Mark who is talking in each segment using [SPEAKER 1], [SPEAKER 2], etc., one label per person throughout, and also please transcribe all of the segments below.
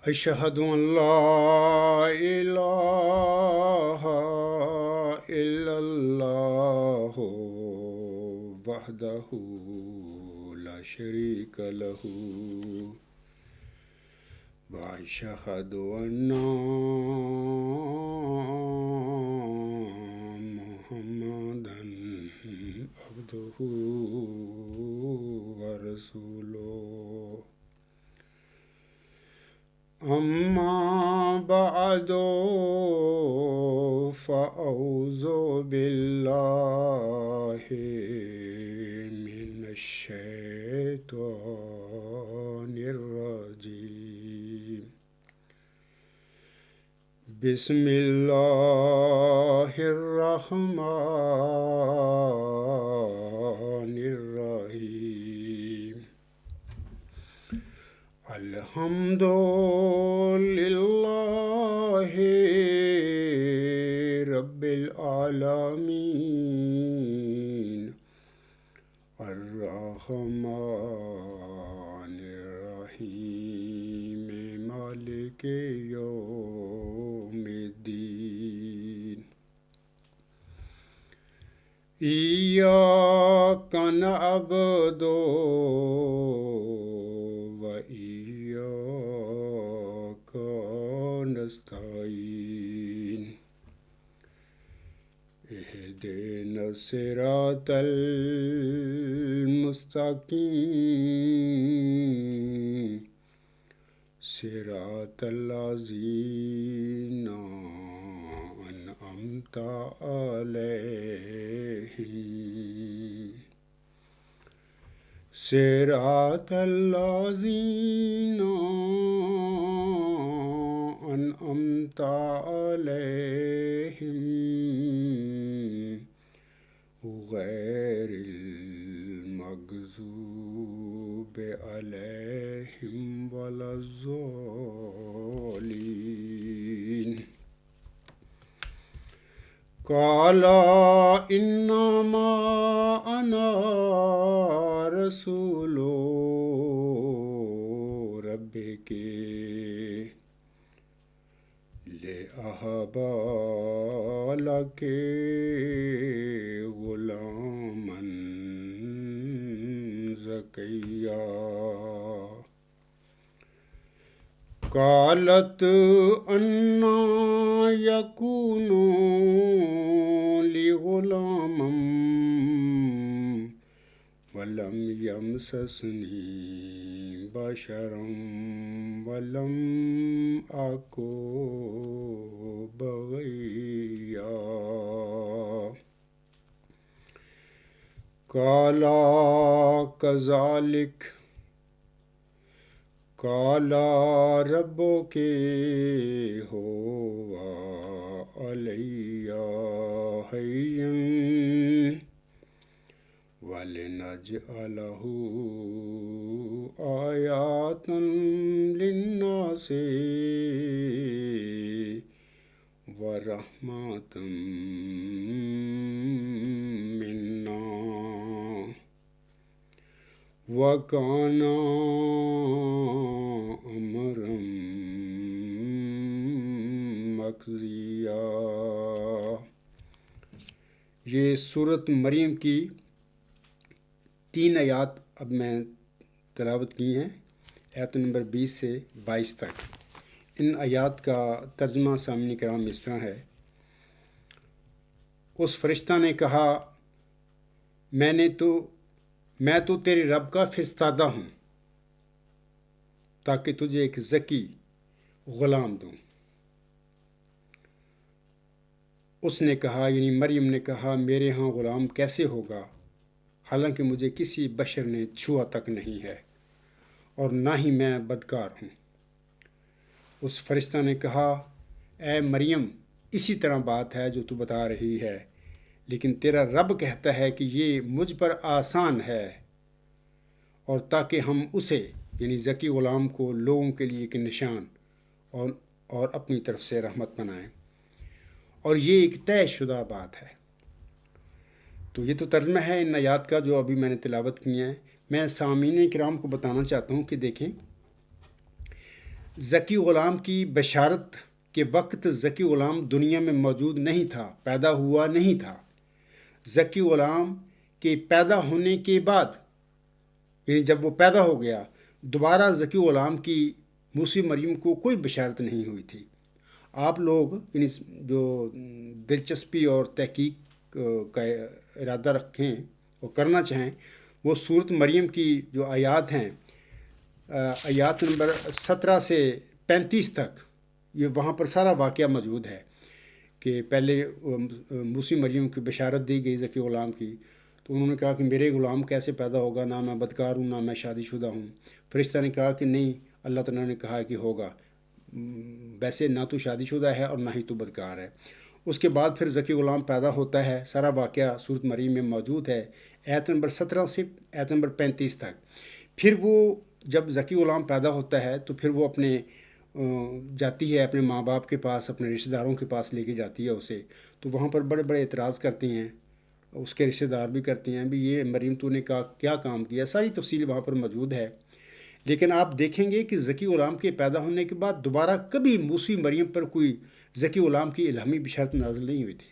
[SPEAKER 1] أشهد أن لا إله إلا الله وحده لا شريك له وأشهد أن محمدا عبده ورسوله أما بعد فأعوذ بالله من الشيطان الرجيم بسم الله الرحمن الرحيم الحمد لله رب العالمين الرحمن الرحيم مالك يوم الدين إياك نعبد وإياك نستعين اهدنا الصراط المستقيم صراط الذين أنعمت عليهم صراط الذين أنعمت عليهم غير المغضوب عليهم ولا الضالين قال إنما أنا رسول ربك لأهب لك غلاما زكيا قالت أنى يكون لي غلام ولم يمسسني بشر ولم أك بغيا قال كذلك قال ربك هو علي هين ولنجعله آيات للناس ورحمة منا وكان أمرا مقضيا۔ یہ سورۃ مریم کی 3 آیات اب میں تلاوت کی ہیں، آیت نمبر 20 سے 22 تک۔ ان آیات کا ترجمہ سامعین کرام اس طرح ہے: اس فرشتہ نے کہا، میں تو تیرے رب کا فرستادہ ہوں تاکہ تجھے ایک ذکی غلام دوں۔ اس نے کہا، یعنی مریم نے کہا، میرے ہاں غلام کیسے ہوگا حالانکہ مجھے کسی بشر نے چھوا تک نہیں ہے اور نہ ہی میں بدکار ہوں۔ اس فرشتہ نے کہا، اے مریم، اسی طرح بات ہے جو تو بتا رہی ہے، لیکن تیرا رب کہتا ہے کہ یہ مجھ پر آسان ہے، اور تاکہ ہم اسے یعنی ذکی غلام کو لوگوں کے لیے ایک نشان اور اپنی طرف سے رحمت بنائیں، اور یہ ایک طے شدہ بات ہے۔ تو یہ تو ترجمہ ہے ان آیات کا جو ابھی میں نے تلاوت کی ہیں۔ میں سامعین کرام کو بتانا چاہتا ہوں کہ دیکھیں، ذکی غلام کی بشارت کے وقت ذکی غلام دنیا میں موجود نہیں تھا، پیدا ہوا نہیں تھا۔ ذکی غلام کے پیدا ہونے کے بعد، یعنی جب وہ پیدا ہو گیا، دوبارہ ذکی غلام کی موسی مریم کو کوئی بشارت نہیں ہوئی تھی۔ آپ لوگ یعنی جو دلچسپی اور تحقیق کا ارادہ رکھیں اور کرنا چاہیں، وہ سورت مریم کی جو آیات ہیں، آیات نمبر 17 سے 35 تک، یہ وہاں پر سارا واقعہ موجود ہے کہ پہلے موسی مریم کی بشارت دی گئی ذکی غلام کی، تو انہوں نے کہا کہ میرے غلام کیسے پیدا ہوگا، نہ میں بدکار ہوں، نہ میں شادی شدہ ہوں۔ فرشتہ نے کہا کہ نہیں، اللہ تعالیٰ نے کہا کہ ہوگا، ویسے نہ تو شادی شدہ ہے اور نہ ہی تو بدکار ہے۔ اس کے بعد پھر ذکی غلام پیدا ہوتا ہے، سارا واقعہ سورت مریم میں موجود ہے، آیت نمبر 17 سے آیت نمبر 35 تک۔ پھر وہ جب ذکی غلام پیدا ہوتا ہے تو پھر وہ اپنے جاتی ہے اپنے ماں باپ کے پاس، اپنے رشتہ داروں کے پاس لے کے جاتی ہے اسے، تو وہاں پر بڑے بڑے اعتراض کرتے ہیں، اس کے رشتہ دار بھی کرتے ہیں بھی یہ مریم تو نے کیا کام کیا، ساری تفصیل وہاں پر موجود ہے۔ لیکن آپ دیکھیں گے کہ ذکی غلام کے پیدا ہونے کے بعد دوبارہ کبھی موسی مریم پر کوئی ذکی غلام کی الہامی بشارت نازل نہیں ہوئی تھی۔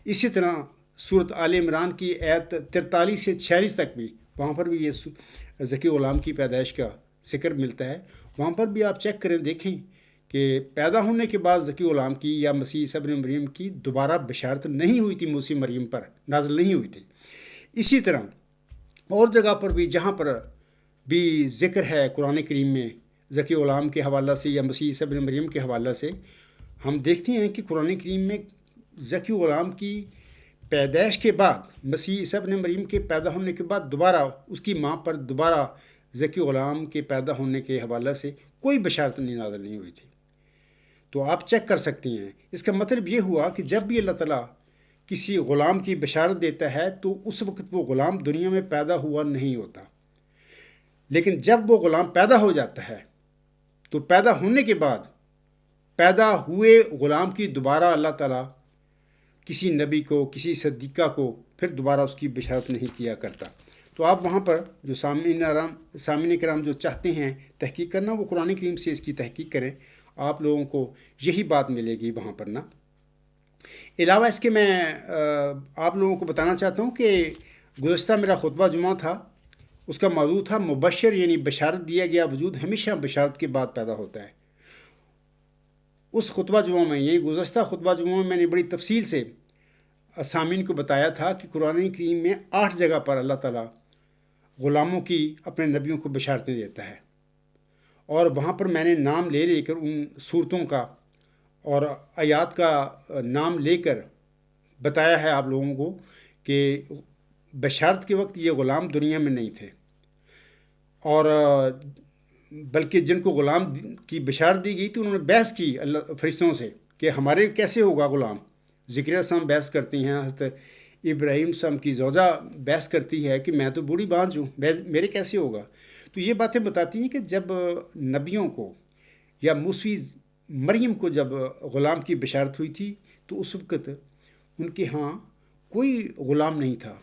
[SPEAKER 1] اسی طرح سورت آل عمران کی آیت 43 سے 46 تک بھی، وہاں پر بھی یہ ذکی غلام کی پیدائش کا ذکر ملتا ہے۔ وہاں پر بھی آپ چیک کریں، دیکھیں کہ پیدا ہونے کے بعد ذکی غلام کی یا مسیح عیسیٰ ابن مریم کی دوبارہ بشارت نہیں ہوئی تھی، موسی مریم پر نازل نہیں ہوئی تھی۔ اسی طرح اور جگہ پر بھی جہاں پر بھی ذکر ہے قرآن کریم میں ذکی غلام کے حوالہ سے یا مسیح عیسیٰ ابن مریم کے حوالہ سے، ہم دیکھتے ہیں کہ قرآن کریم میں ذکی غلام کی پیدائش کے بعد، مسیح عیسیٰ ابن مریم کے پیدا ہونے کے بعد دوبارہ اس کی ماں پر دوبارہ ذکی غلام کے پیدا ہونے کے حوالہ سے کوئی بشارت نازل نہیں ہوئی تھی۔ تو آپ چیک کر سکتے ہیں، اس کا مطلب یہ ہوا کہ جب بھی اللہ تعالیٰ کسی غلام کی بشارت دیتا ہے تو اس وقت وہ غلام دنیا میں پیدا ہوا نہیں ہوتا، لیکن جب وہ غلام پیدا ہو جاتا ہے تو پیدا ہونے کے بعد پیدا ہوئے غلام کی دوبارہ اللہ تعالیٰ کسی نبی کو، کسی صدیقہ کو پھر دوبارہ اس کی بشارت نہیں کیا کرتا۔ تو آپ وہاں پر جو سامعین کرام جو چاہتے ہیں تحقیق کرنا، وہ قرآن کریم سے اس کی تحقیق کریں، آپ لوگوں کو یہی بات ملے گی وہاں پر نا۔ علاوہ اس کے میں آپ لوگوں کو بتانا چاہتا ہوں کہ گزشتہ میرا خطبہ جمعہ تھا، اس کا موضوع تھا مبشر، یعنی بشارت دیا گیا وجود ہمیشہ بشارت کے بعد پیدا ہوتا ہے۔ اس خطبہ جمعہ میں، یعنی گزشتہ خطبہ جمعہ میں، میں نے بڑی تفصیل سے سامعین کو بتایا تھا کہ قرآن کریم میں 8 جگہ پر اللہ تعالیٰ غلاموں کی اپنے نبیوں کو بشارتیں دیتا ہے، اور وہاں پر میں نے نام لے لے کر ان صورتوں کا اور آیات کا نام لے کر بتایا ہے آپ لوگوں کو کہ بشارت کے وقت یہ غلام دنیا میں نہیں تھے، اور بلکہ جن کو غلام کی بشارت دی گئی تھی انہوں نے بحث کی اللہ فرشتوں سے کہ ہمارے کیسے ہوگا غلام۔ ذکریہ السلام بحث کرتی ہیں، حضرت ابراہیم السلام کی زوجہ بحث کرتی ہے کہ میں تو بوڑھی بانجھ ہوں، میرے کیسے ہوگا۔ تو یہ باتیں بتاتی ہیں کہ جب نبیوں کو یا موسی مریم کو جب غلام کی بشارت ہوئی تھی تو اس وقت ان کے ہاں کوئی غلام نہیں تھا۔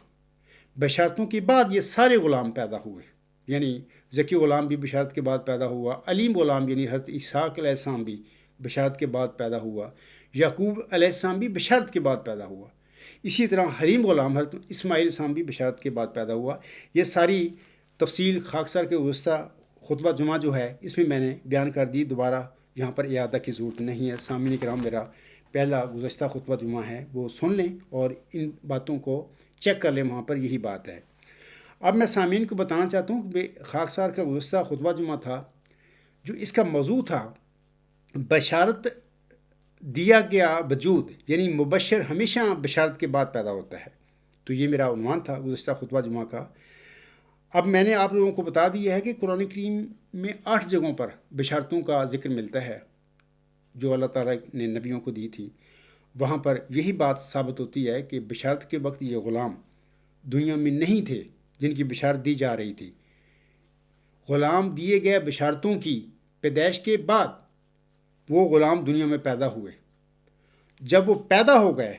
[SPEAKER 1] بشارتوں کے بعد یہ سارے غلام پیدا ہوئے، یعنی ذکی غلام بھی بشارت کے بعد پیدا ہوا، علیم غلام یعنی حضرت اسحاق علیہ السلام بھی بشارت کے بعد پیدا ہوا، یعقوب علیہ السلام بھی بشارت کے بعد پیدا ہوا، اسی طرح حلیم غلام حضرت اسماعیل السلام بھی بشارت کے بعد پیدا ہوا۔ یہ ساری تفصیل خاکسار کے گزشتہ خطبہ جمعہ جو ہے اس میں نے بیان کر دی، دوبارہ یہاں پر اعادہ کی ضرورت نہیں ہے۔ سامعین کرام، میرا پہلا گزشتہ خطبہ جمعہ ہے، وہ سن لیں اور ان باتوں کو چیک کر لیں، وہاں پر یہی بات ہے۔ اب میں سامعین کو بتانا چاہتا ہوں کہ خاکسار کا گزشتہ خطبہ جمعہ تھا جو اس کا موضوع تھا بشارت دیا گیا وجود، یعنی مبشر ہمیشہ بشارت کے بعد پیدا ہوتا ہے۔ تو یہ میرا عنوان تھا گزشتہ خطبہ جمعہ کا۔ اب میں نے آپ لوگوں کو بتا دیا ہے کہ قرآن کریم میں 8 جگہوں پر بشارتوں کا ذکر ملتا ہے جو اللہ تعالیٰ نے نبیوں کو دی تھی۔ وہاں پر یہی بات ثابت ہوتی ہے کہ بشارت کے وقت یہ غلام دنیا میں نہیں تھے جن کی بشارت دی جا رہی تھی۔ غلام دیے گئے بشارتوں کی پیدائش کے بعد وہ غلام دنیا میں پیدا ہوئے۔ جب وہ پیدا ہو گئے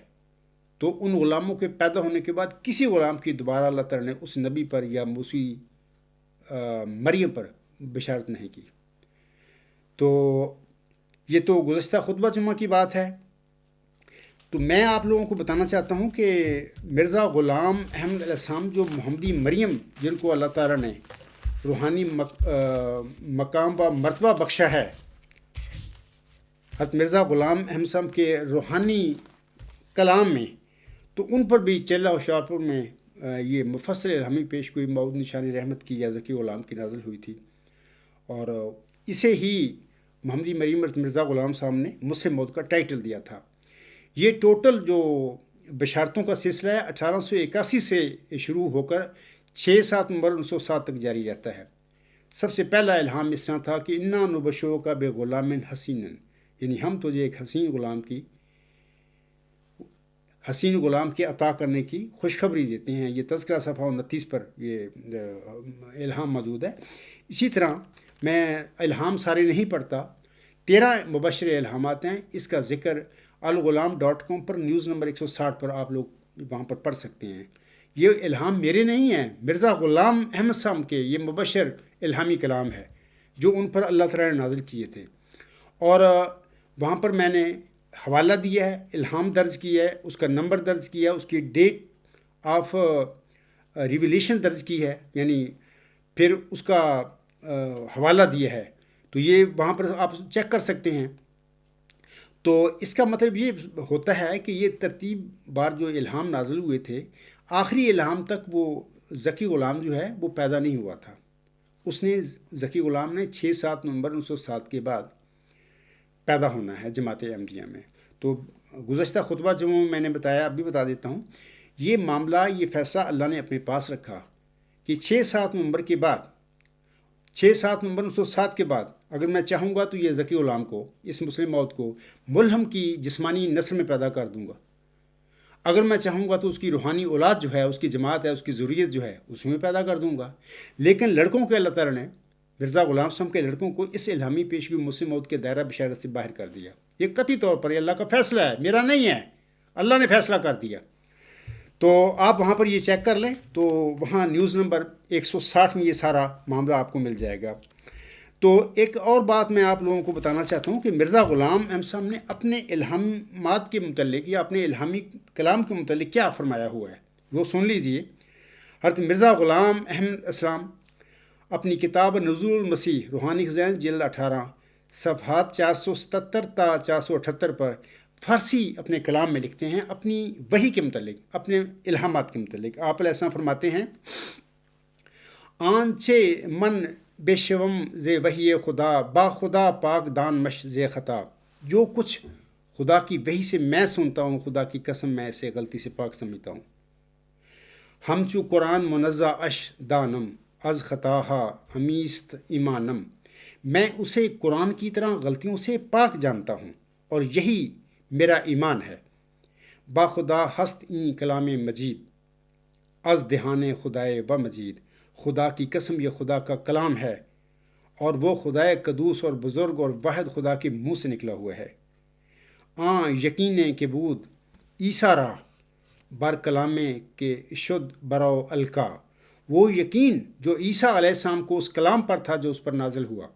[SPEAKER 1] تو ان غلاموں کے پیدا ہونے کے بعد کسی غلام کی دوبارہ اللہ تعالیٰ نے اس نبی پر یا موسی مریم پر بشارت نہیں کی۔ تو یہ تو گزشتہ خطبہ جمعہ کی بات ہے. تو میں آپ لوگوں کو بتانا چاہتا ہوں کہ مرزا غلام احمد علیہ السلام جو محمدی مریم جن کو اللہ تعالیٰ نے روحانی مقام و مرتبہ بخشا ہے، حضرت مرزا غلام احمد صاحب کے روحانی کلام میں، تو ان پر بھی چلہ و شاہپور میں یہ مفصل الہامی پیش گوئی مود نشانی رحمت کی یا ذکی غلام کی نازل ہوئی تھی، اور اسے ہی محمدی مریم حضرت مرزا غلام صاحب نے مسلم موت کا ٹائٹل دیا تھا. یہ ٹوٹل جو بشارتوں کا سلسلہ ہے 1881 سے شروع ہو کر 6-7 نومبر 1907 تک جاری رہتا ہے. سب سے پہلا الہام اس طرح تھا کہ انا نبشرو کا بے غلام حسین، یعنی ہم تجھے ایک حسین غلام کے عطا کرنے کی خوشخبری دیتے ہیں. یہ تذکرہ صفحہ 29 پر یہ الہام موجود ہے. اسی طرح میں الہام سارے نہیں پڑھتا، 13 مبشر الہامات ہیں. اس کا ذکر الغلام.com پر نیوز نمبر 160 پر آپ لوگ وہاں پر پڑھ سکتے ہیں. یہ الہام میرے نہیں ہیں، مرزا غلام احمد صاحب کے یہ مبشر الہامی کلام ہے جو ان پر اللہ تعالیٰ نے نازل کیے تھے. اور وہاں پر میں نے حوالہ دیا ہے، الہام درج کیا ہے، اس کا نمبر درج کیا ہے، اس کی ڈیٹ آف ریویلیشن درج کی ہے، یعنی پھر اس کا حوالہ دیا ہے. تو یہ وہاں پر آپ چیک کر سکتے ہیں. تو اس کا مطلب یہ ہوتا ہے کہ یہ ترتیب بار جو الہام نازل ہوئے تھے، آخری الہام تک وہ ذکی غلام جو ہے وہ پیدا نہیں ہوا تھا. اس نے ذکی غلام نے 6-7 نومبر 1907 کے بعد پیدا ہونا ہے جماعت احمدیہ میں. تو گزشتہ خطبہ جمعہ میں نے بتایا، اب بھی بتا دیتا ہوں، یہ معاملہ، یہ فیصلہ اللہ نے اپنے پاس رکھا کہ 6-7 نومبر کے بعد، 6-7 نومبر 1907 کے بعد اگر میں چاہوں گا تو یہ ذکی غلام کو، اس مسلم موت کو ملہم کی جسمانی نسل میں پیدا کر دوں گا. اگر میں چاہوں گا تو اس کی روحانی اولاد جو ہے، اس کی جماعت ہے، اس کی ذریت جو ہے، اس میں پیدا کر دوں گا. لیکن لڑکوں کے اللہ تعالیٰ نے مرزا غلام صاحب کے لڑکوں کو اس الہامی پیشگوئی مسلم موت کے دائرہ بشارت سے باہر کر دیا. یہ قطعی طور پر یہ اللہ کا فیصلہ ہے، میرا نہیں ہے، اللہ نے فیصلہ کر دیا. تو آپ وہاں پر یہ چیک کر لیں، تو وہاں نیوز نمبر 160 میں یہ سارا معاملہ آپ کو مل جائے گا. تو ایک اور بات میں آپ لوگوں کو بتانا چاہتا ہوں کہ مرزا غلام احمد صاحب نے اپنے الہامات کے متعلق یا اپنے الہامی کلام کے متعلق کیا فرمایا ہوا ہے وہ سن لیجئے. حضرت مرزا غلام احمد اسلام اپنی کتاب نزول المسیح روحانی خزائن جلد 18 صفحات 477 تا 478 پر فارسی اپنے کلام میں لکھتے ہیں اپنی وحی کے متعلق، اپنے الہامات کے متعلق. آپ علیہ السلام فرماتے ہیں، آنچے من بے شوم زے وحی خدا با خدا پاک دان مش زے خطا. جو کچھ خدا کی وحی سے میں سنتا ہوں، خدا کی قسم میں اسے غلطی سے پاک سمجھتا ہوں. ہم چو قرآن منزہ اش دانم از خطاہا ہمیست ایمانم. میں اسے قرآن کی طرح غلطیوں سے پاک جانتا ہوں اور یہی میرا ایمان ہے. با خدا ہست این کلام مجید از دہان خدائے و مجید. خدا کی قسم یہ خدا کا کلام ہے اور وہ خدائے قدوس اور بزرگ اور واحد خدا کے منہ سے نکلا ہوا ہے. یقین کے بود عیسیٰ را بر کلام کے شد براؤ الکا. وہ یقین جو عیسیٰ علیہ السلام کو اس کلام پر تھا جو اس پر نازل ہوا.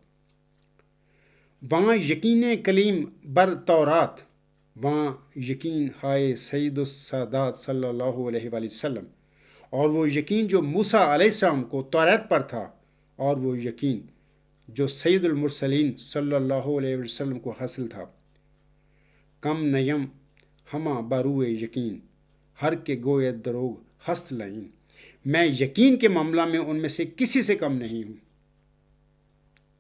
[SPEAKER 1] وہاں یقین کلیم بر تورات، وہاں یقین ہائے سید السادات صلی اللہ علیہ وآلہ وسلم. اور وہ یقین جو موسیٰ علیہ السلام کو توریت پر تھا، اور وہ یقین جو سید المرسلین صلی اللہ علیہ وسلم کو حاصل تھا. کم نیم ہما باروئے یقین ہر کے گویت دروغ ہست لائن. میں یقین کے معاملہ میں ان میں سے کسی سے کم نہیں ہوں.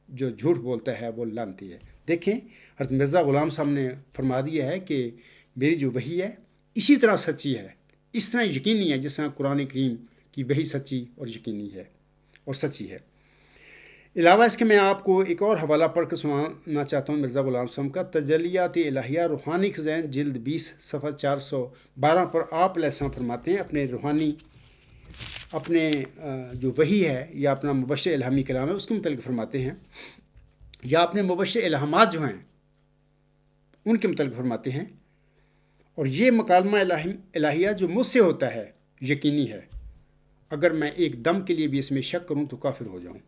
[SPEAKER 1] جو جھوٹ بولتا ہے وہ لعنتی ہے. دیکھیں، حضرت مرزا غلام صاحب نے فرما دیا ہے کہ میری جو وحی ہے اسی طرح سچی ہے، اس طرح یقینی ہے جس طرح قرآن کریم کی وحی سچی اور یقینی ہے اور سچی ہے. علاوہ اس کے میں آپ کو ایک اور حوالہ پڑھ کر سنانا چاہتا ہوں مرزا غلام صاحب کا. تجلیات الہیہ روحانی خزائن جلد 20 صفحہ 412 پر آپ علیہ السلام فرماتے ہیں اپنے جو وحی ہے یا اپنا مبشر الہامی کلام ہے اس کے متعلق فرماتے ہیں، یا اپنے مبشر الہامات جو ہیں ان کے متعلق فرماتے ہیں. اور یہ مکالمہ الہیہ جو مجھ سے ہوتا ہے یقینی ہے. اگر میں ایک دم کے لیے بھی اس میں شک کروں تو کافر ہو جاؤں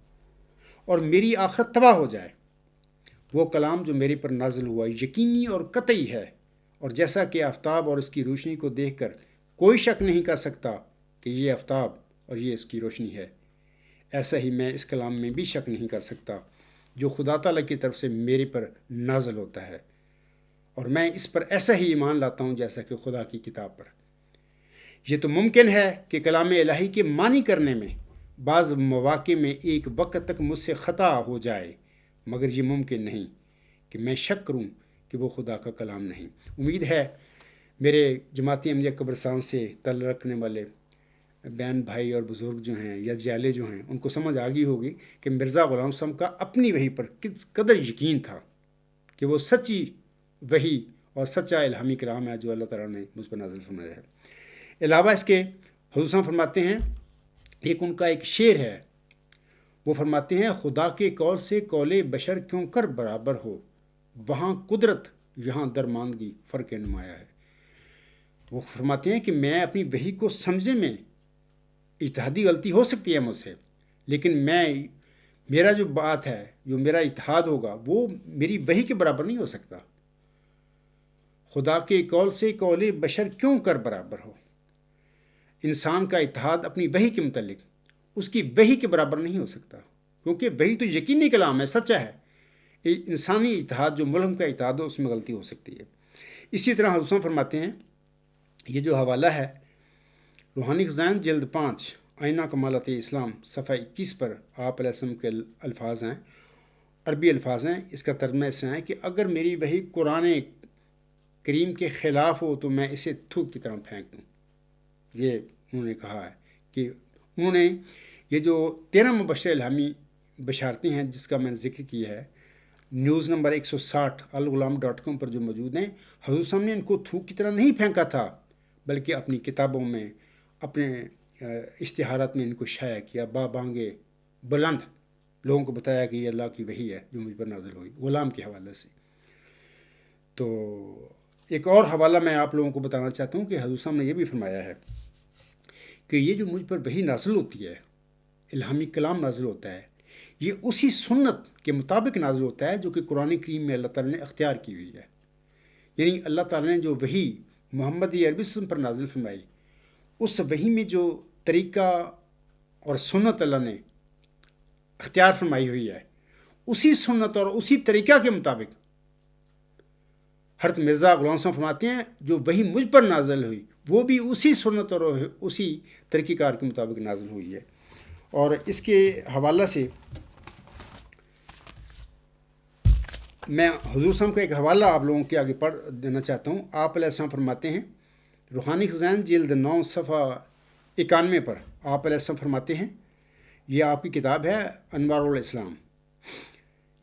[SPEAKER 1] اور میری آخرت تباہ ہو جائے. وہ کلام جو میرے پر نازل ہوا یقینی اور قطعی ہے، اور جیسا کہ آفتاب اور اس کی روشنی کو دیکھ کر کوئی شک نہیں کر سکتا کہ یہ آفتاب اور یہ اس کی روشنی ہے، ایسا ہی میں اس کلام میں بھی شک نہیں کر سکتا جو خدا تعالیٰ کی طرف سے میرے پر نازل ہوتا ہے، اور میں اس پر ایسا ہی ایمان لاتا ہوں جیسا کہ خدا کی کتاب پر۔ یہ تو ممکن ہے کہ کلام الہی کے معنی کرنے میں بعض مواقع میں ایک وقت تک مجھ سے خطا ہو جائے، مگر یہ ممکن نہیں کہ میں شک کروں کہ وہ خدا کا کلام نہیں۔ امید ہے میرے جماعتی عملیہ قبرستان سے تعلق رکھنے والے بہن بھائی اور بزرگ جو ہیں یا جیالے جو ہیں ان کو سمجھ آ گئی ہوگی کہ مرزا غلام صاحب کا اپنی وحی پر کس قدر یقین تھا کہ وہ سچی وحی اور سچا الہامی کلام ہے جو اللہ تعالیٰ نے مجھ پر نازل فرمایا ہے۔ علاوہ اس کے حضور صاحب فرماتے ہیں، ان کا ایک شعر ہے، وہ فرماتے ہیں خدا کے قول سے قول بشر کیوں کر برابر ہو، وہاں قدرت یہاں درماندگی فرق نمایاں ہے۔ وہ فرماتے ہیں کہ میں اپنی وحی کو سمجھنے میں اجتہادی غلطی ہو سکتی ہے مجھ سے، لیکن میرا جو بات ہے، جو میرا اتحاد ہوگا وہ میری وحی کے برابر نہیں ہو سکتا۔ خدا کے قول سے قول بشر کیوں کر برابر ہو، انسان کا اتحاد اپنی وحی کے متعلق اس کی وحی کے برابر نہیں ہو سکتا، کیونکہ وحی تو یقینی کلام ہے، سچا ہے۔ انسانی اتحاد جو ملہم کا اتحاد ہو اس میں غلطی ہو سکتی ہے۔ اسی طرح حضور فرماتے ہیں، یہ جو حوالہ ہے روحانی خزائن جلد 5 آئینہ کمالات اسلام صفحہ 21 پر آپ علیہ السلام کے الفاظ ہیں، عربی الفاظ ہیں، اس کا ترجمہ اس طرح ہے کہ اگر میری وحی قرآن کریم کے خلاف ہو تو میں اسے تھوک کی طرح پھینک دوں۔ یہ انہوں نے کہا ہے کہ انہوں نے یہ جو 13 مبشر الہامی بشارتیں ہیں جس کا میں نے ذکر کیا ہے، نیوز نمبر 160 الغلام.com پر جو موجود ہیں، حضور صاحب نے ان کو تھوک کی طرح نہیں پھینکا تھا، بلکہ اپنی کتابوں میں، اپنے اشتہارات میں ان کو شائع کیا، بانگے بلند لوگوں کو بتایا کہ یہ اللہ کی وحی ہے جو مجھ پر نازل ہوئی غلام کے حوالے سے۔ تو ایک اور حوالہ میں آپ لوگوں کو بتانا چاہتا ہوں کہ حضور صاحب نے یہ بھی فرمایا ہے کہ یہ جو مجھ پر وحی نازل ہوتی ہے، الہامی کلام نازل ہوتا ہے، یہ اسی سنت کے مطابق نازل ہوتا ہے جو کہ قرآن کریم میں اللہ تعالیٰ نے اختیار کی ہوئی ہے۔ یعنی اللہ تعالیٰ نے جو وحی محمد عربی وسلم پر نازل فرمائی، اس وحی میں جو طریقہ اور سنت اللہ نے اختیار فرمائی ہوئی ہے، اسی سنت اور اسی طریقہ کے مطابق حضرت مرزا غلام صاحب فرماتے ہیں جو وحی مجھ پر نازل ہوئی وہ بھی اسی سنت اور اسی طریقہ کار کے مطابق نازل ہوئی ہے۔ اور اس کے حوالہ سے میں حضور صاحب کا ایک حوالہ آپ لوگوں کے آگے پڑھ دینا چاہتا ہوں۔ آپ علیہ السلام فرماتے ہیں، روحانی خزائن جلد 9 صفحہ 91 پر آپ علیہ السلام فرماتے ہیں، یہ آپ کی کتاب ہے انوار الاسلام،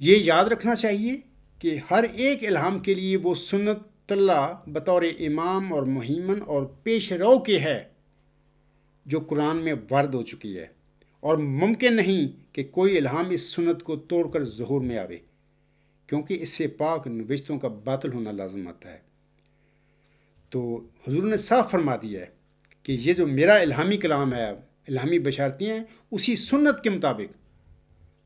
[SPEAKER 1] یہ یاد رکھنا چاہیے کہ ہر ایک الہام کے لیے وہ سنت اللہ بطور امام اور مہیمن اور پیش رو کے ہے جو قرآن میں وارد ہو چکی ہے، اور ممکن نہیں کہ کوئی الہام اس سنت کو توڑ کر ظہور میں آوے، کیونکہ اس سے پاک نوشتوں کا باطل ہونا لازم آتا ہے۔ تو حضور نے صاف فرما دیا ہے کہ یہ جو میرا الہامی کلام ہے، الہامی بشارتیں ہیں، اسی سنت کے مطابق،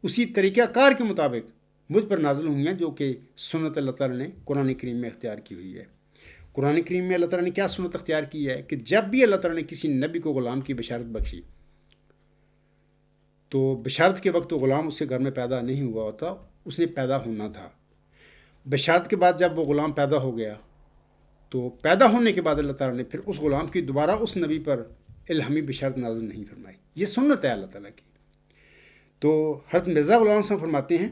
[SPEAKER 1] اسی طریقہ کار کے مطابق مجھ پر نازل ہوئی ہیں جو کہ سنت اللہ تعالیٰ نے قرآن کریم میں اختیار کی ہوئی ہے۔ قرآن کریم میں اللہ تعالیٰ نے کیا سنت اختیار کی ہے کہ جب بھی اللہ تعالیٰ نے کسی نبی کو غلام کی بشارت بخشی تو بشارت کے وقت تو غلام اس کے گھر میں پیدا نہیں ہوا ہوتا، اس نے پیدا ہونا تھا۔ بشارت کے بعد جب وہ غلام پیدا ہو گیا تو پیدا ہونے کے بعد اللہ تعالیٰ نے پھر اس غلام کی دوبارہ اس نبی پر الہامی بشارت نازل نہیں فرمائی۔ یہ سنت ہے اللہ تعالیٰ کی۔ تو حضرت مرزا غلام صاحب فرماتے ہیں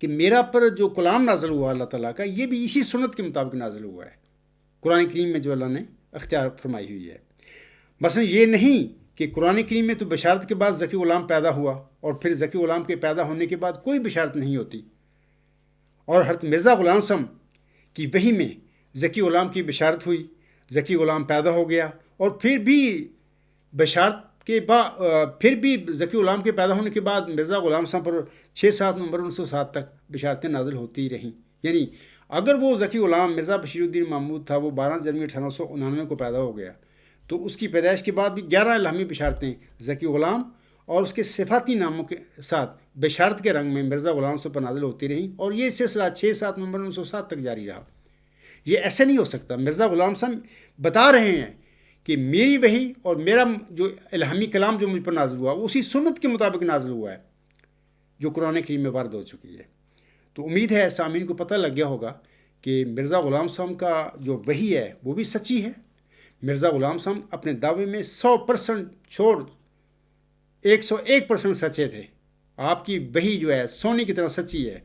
[SPEAKER 1] کہ میرا پر جو کلام نازل ہوا اللہ تعالیٰ کا، یہ بھی اسی سنت کے مطابق نازل ہوا ہے، قرآن کریم میں جو اللہ نے اختیار فرمائی ہوئی ہے۔ مثلا یہ نہیں کہ قرآن کریم میں تو بشارت کے بعد ذکی غلام پیدا ہوا اور پھر ذکی غلام کے پیدا ہونے کے بعد کوئی بشارت نہیں ہوتی، اور حضرت مرزا غلام صاحب کی وحی میں ذکی غلام کی بشارت ہوئی، ذکی غلام پیدا ہو گیا، اور پھر بھی بشارت کے بعد پھر بھی ذکی غلام کے پیدا ہونے کے بعد مرزا غلام صاحب پر 6-7 نومبر 1907 تک بشارتیں نازل ہوتی رہیں۔ یعنی اگر وہ ذکی غلام مرزا بشیر الدین محمود تھا، وہ 12 جنوری 1899 کو پیدا ہو گیا، تو اس کی پیدائش کے بعد بھی 11 الہامی بشارتیں ذکی غلام اور اس کے صفاتی ناموں کے ساتھ بشارت کے رنگ میں مرزا غلام صاحب پر نازل ہوتی رہیں، اور یہ سلسلہ 6-7 نومبر 1907 تک جاری رہا۔ یہ ایسے نہیں ہو سکتا۔ مرزا غلام صاحب بتا رہے ہیں کہ میری وحی اور میرا جو الہامی کلام جو مجھ پر نازل ہوا وہ اسی سنت کے مطابق نازل ہوا ہے جو قرآن کریم میں وارد ہو چکی ہے۔ تو امید ہے سامعین کو پتہ لگ گیا ہوگا کہ مرزا غلام صاحب کا جو وحی ہے وہ بھی سچی ہے۔ مرزا غلام صاحب اپنے دعوے میں 100% چھوڑ 101% سچے تھے۔ آپ کی وحی جو ہے سونے کی طرح سچی ہے،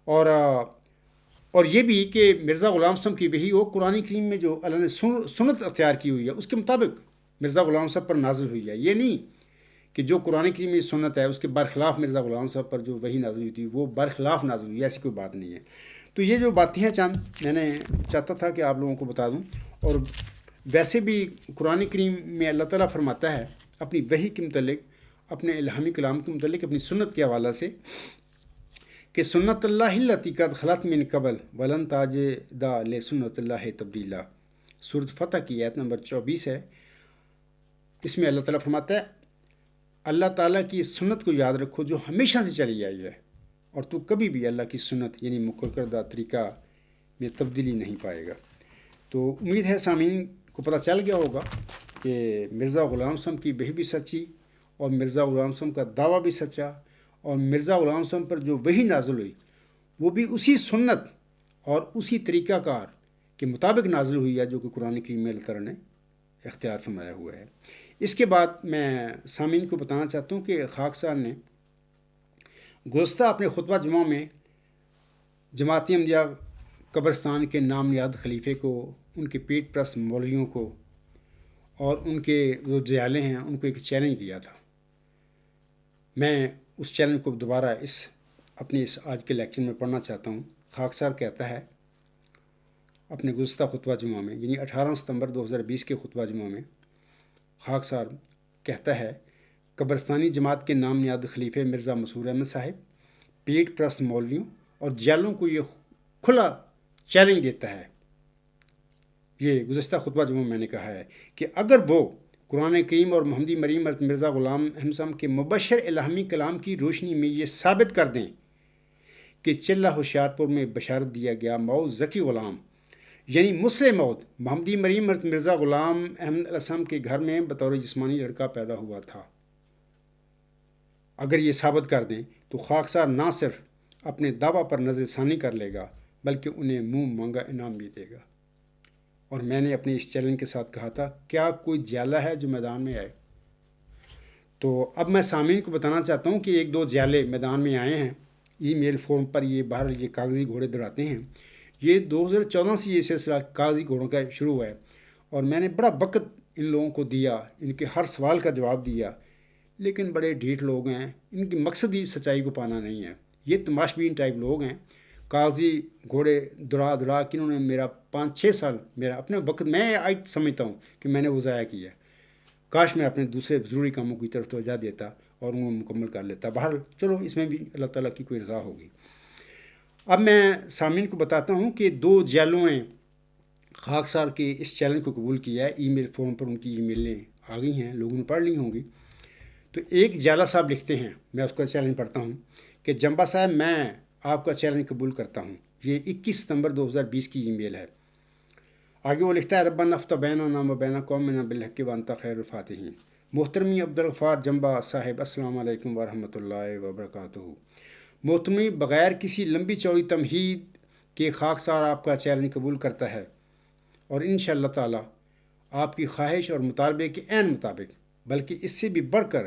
[SPEAKER 1] اور یہ بھی کہ مرزا غلام صاحب کی وحی وہ قرآن کریم میں جو اللہ نے سنت اختیار کی ہوئی ہے اس کے مطابق مرزا غلام صاحب پر نازل ہوئی ہے۔ یہ نہیں کہ جو قرآن کریم میں سنت ہے اس کے برخلاف مرزا غلام صاحب پر جو وحی نازل ہوئی تھی وہ برخلاف نازل ہوئی ہے، ایسی کوئی بات نہیں ہے۔ تو یہ جو باتیں ہیں چند میں نے چاہتا تھا کہ آپ لوگوں کو بتا دوں۔ اور ویسے بھی قرآن کریم میں اللہ تعالیٰ فرماتا ہے اپنی وحی کے متعلق، اپنے الہامی کلام کے متعلق، اپنی سنت کے حوالہ سے کہ سنت اللہ التی قد خلت من قبل ولن تجد لسنت اللہ تبدیلا۔ سورۃ فتح کی آیت نمبر 24 ہے۔ اس میں اللہ تعالیٰ فرماتا ہے اللہ تعالیٰ کی سنت کو یاد رکھو جو ہمیشہ سے چلی آئی ہے، اور تو کبھی بھی اللہ کی سنت یعنی مقرر کردہ طریقہ میں تبدیلی نہیں پائے گا۔ تو امید ہے سامعین کو پتہ چل گیا ہوگا کہ مرزا غلام صاحب کی وحی بھی سچی، اور مرزا غلام صاحب کا دعویٰ بھی سچا، اور مرزا غلام صاحب پر جو وحی نازل ہوئی وہ بھی اسی سنت اور اسی طریقہ کار کے مطابق نازل ہوئی ہے جو کہ قرآن کریم میں اللہ تعالیٰ نے اختیار فرمایا ہوا ہے۔ اس کے بعد میں سامعین کو بتانا چاہتا ہوں کہ خاکسار نے گزشتہ اپنے خطبہ جمعہ میں جماعتی احمدیہ قبرستان کے نام نیاد خلیفے کو، ان کے پیٹ پرست مولویوں کو اور ان کے جو جیالے ہیں ان کو ایک چیلنج دیا تھا۔ میں اس چیلنج کو دوبارہ اپنے آج کے لیکچر میں پڑھنا چاہتا ہوں۔ خاکسار کہتا ہے اپنے گزشتہ خطبہ جمعہ میں یعنی 18 ستمبر 2020 کے خطبہ جمعہ میں خاکسار کہتا ہے قبرستانی جماعت کے نام نیاد خلیفے مرزا مسرور احمد صاحب پیٹ پرست مولویوں اور جیلوں کو یہ کھلا چیلنج دیتا ہے۔ یہ گزشتہ خطبہ جمعہ میں نے کہا ہے کہ اگر وہ قرآن کریم اور محمدی مریم مرزا غلام احمد صاحب کے مبشر الہامی کلام کی روشنی میں یہ ثابت کر دیں کہ چلہ ہوشیارپور میں بشارت دیا گیا مؤذ ذکی غلام یعنی مسلم موعود محمدی مریم مرزا غلام احمد علیہ السلام کے گھر میں بطور جسمانی لڑکا پیدا ہوا تھا، اگر یہ ثابت کر دیں تو خاکسار نہ صرف اپنے دعویٰ پر نظر ثانی کر لے گا بلکہ انہیں منہ مانگا انعام بھی دے گا۔ اور میں نے اپنے اس چیلنج کے ساتھ کہا تھا کیا کوئی جیالہ ہے جو میدان میں آئے؟ تو اب میں سامعین کو بتانا چاہتا ہوں کہ 1-2 جیالے میدان میں آئے ہیں۔ ای میل فارم پر یہ باہر یہ کاغذی گھوڑے دوڑاتے ہیں۔ یہ 2014 سے یہ سلسلہ کاغذی گھوڑوں کا شروع ہوا ہے، اور میں نے بڑا وقت ان لوگوں کو دیا، ان کے ہر سوال کا جواب دیا، لیکن بڑے ڈھیٹ لوگ ہیں، ان کی مقصد ہی سچائی کو پانا نہیں ہے۔ یہ تماشبین ٹائپ لوگ ہیں، کاغذی گھوڑے دوڑا کہ انہوں نے میرا 5-6 سال میرا اپنے وقت میں آج سمجھتا ہوں کہ میں نے وہ ضائع کیا۔ کاش میں اپنے دوسرے ضروری کاموں کی طرف توجہ دیتا اور انہیں مکمل کر لیتا۔ بہرحال چلو اس میں بھی اللہ تعالیٰ کی کوئی رضا ہوگی۔ اب میں سامعین کو بتاتا ہوں کہ 2 جیلوں نے خاکسار کے اس چیلنج کو قبول کیا ہے۔ ای میل فارم پر ان کی ای میلیں آ گئی ہیں، لوگوں نے پڑھ لی ہوں گی۔ تو ایک جیالہ صاحب لکھتے ہیں، میں اس کا چیلنج پڑھتا ہوں کہ جمبا صاحب میں آپ کا چیلنج قبول کرتا ہوں۔ یہ 21 ستمبر 2020 کی ای میل ہے۔ آگے وہ لکھتا ہے ربنا افتح بیننا و بین قومنا بالحق وانت خیر الفاتحین۔ محترمی عبدالغفار جمبا صاحب السلام علیکم ورحمۃ اللہ وبرکاتہ۔ محترمی بغیر کسی لمبی چوڑی تمہید کے خاکسار آپ کا چیلنج قبول کرتا ہے، اور انشاءاللہ تعالی آپ کی خواہش اور مطالبے کے عین مطابق بلکہ اس سے بھی بڑھ کر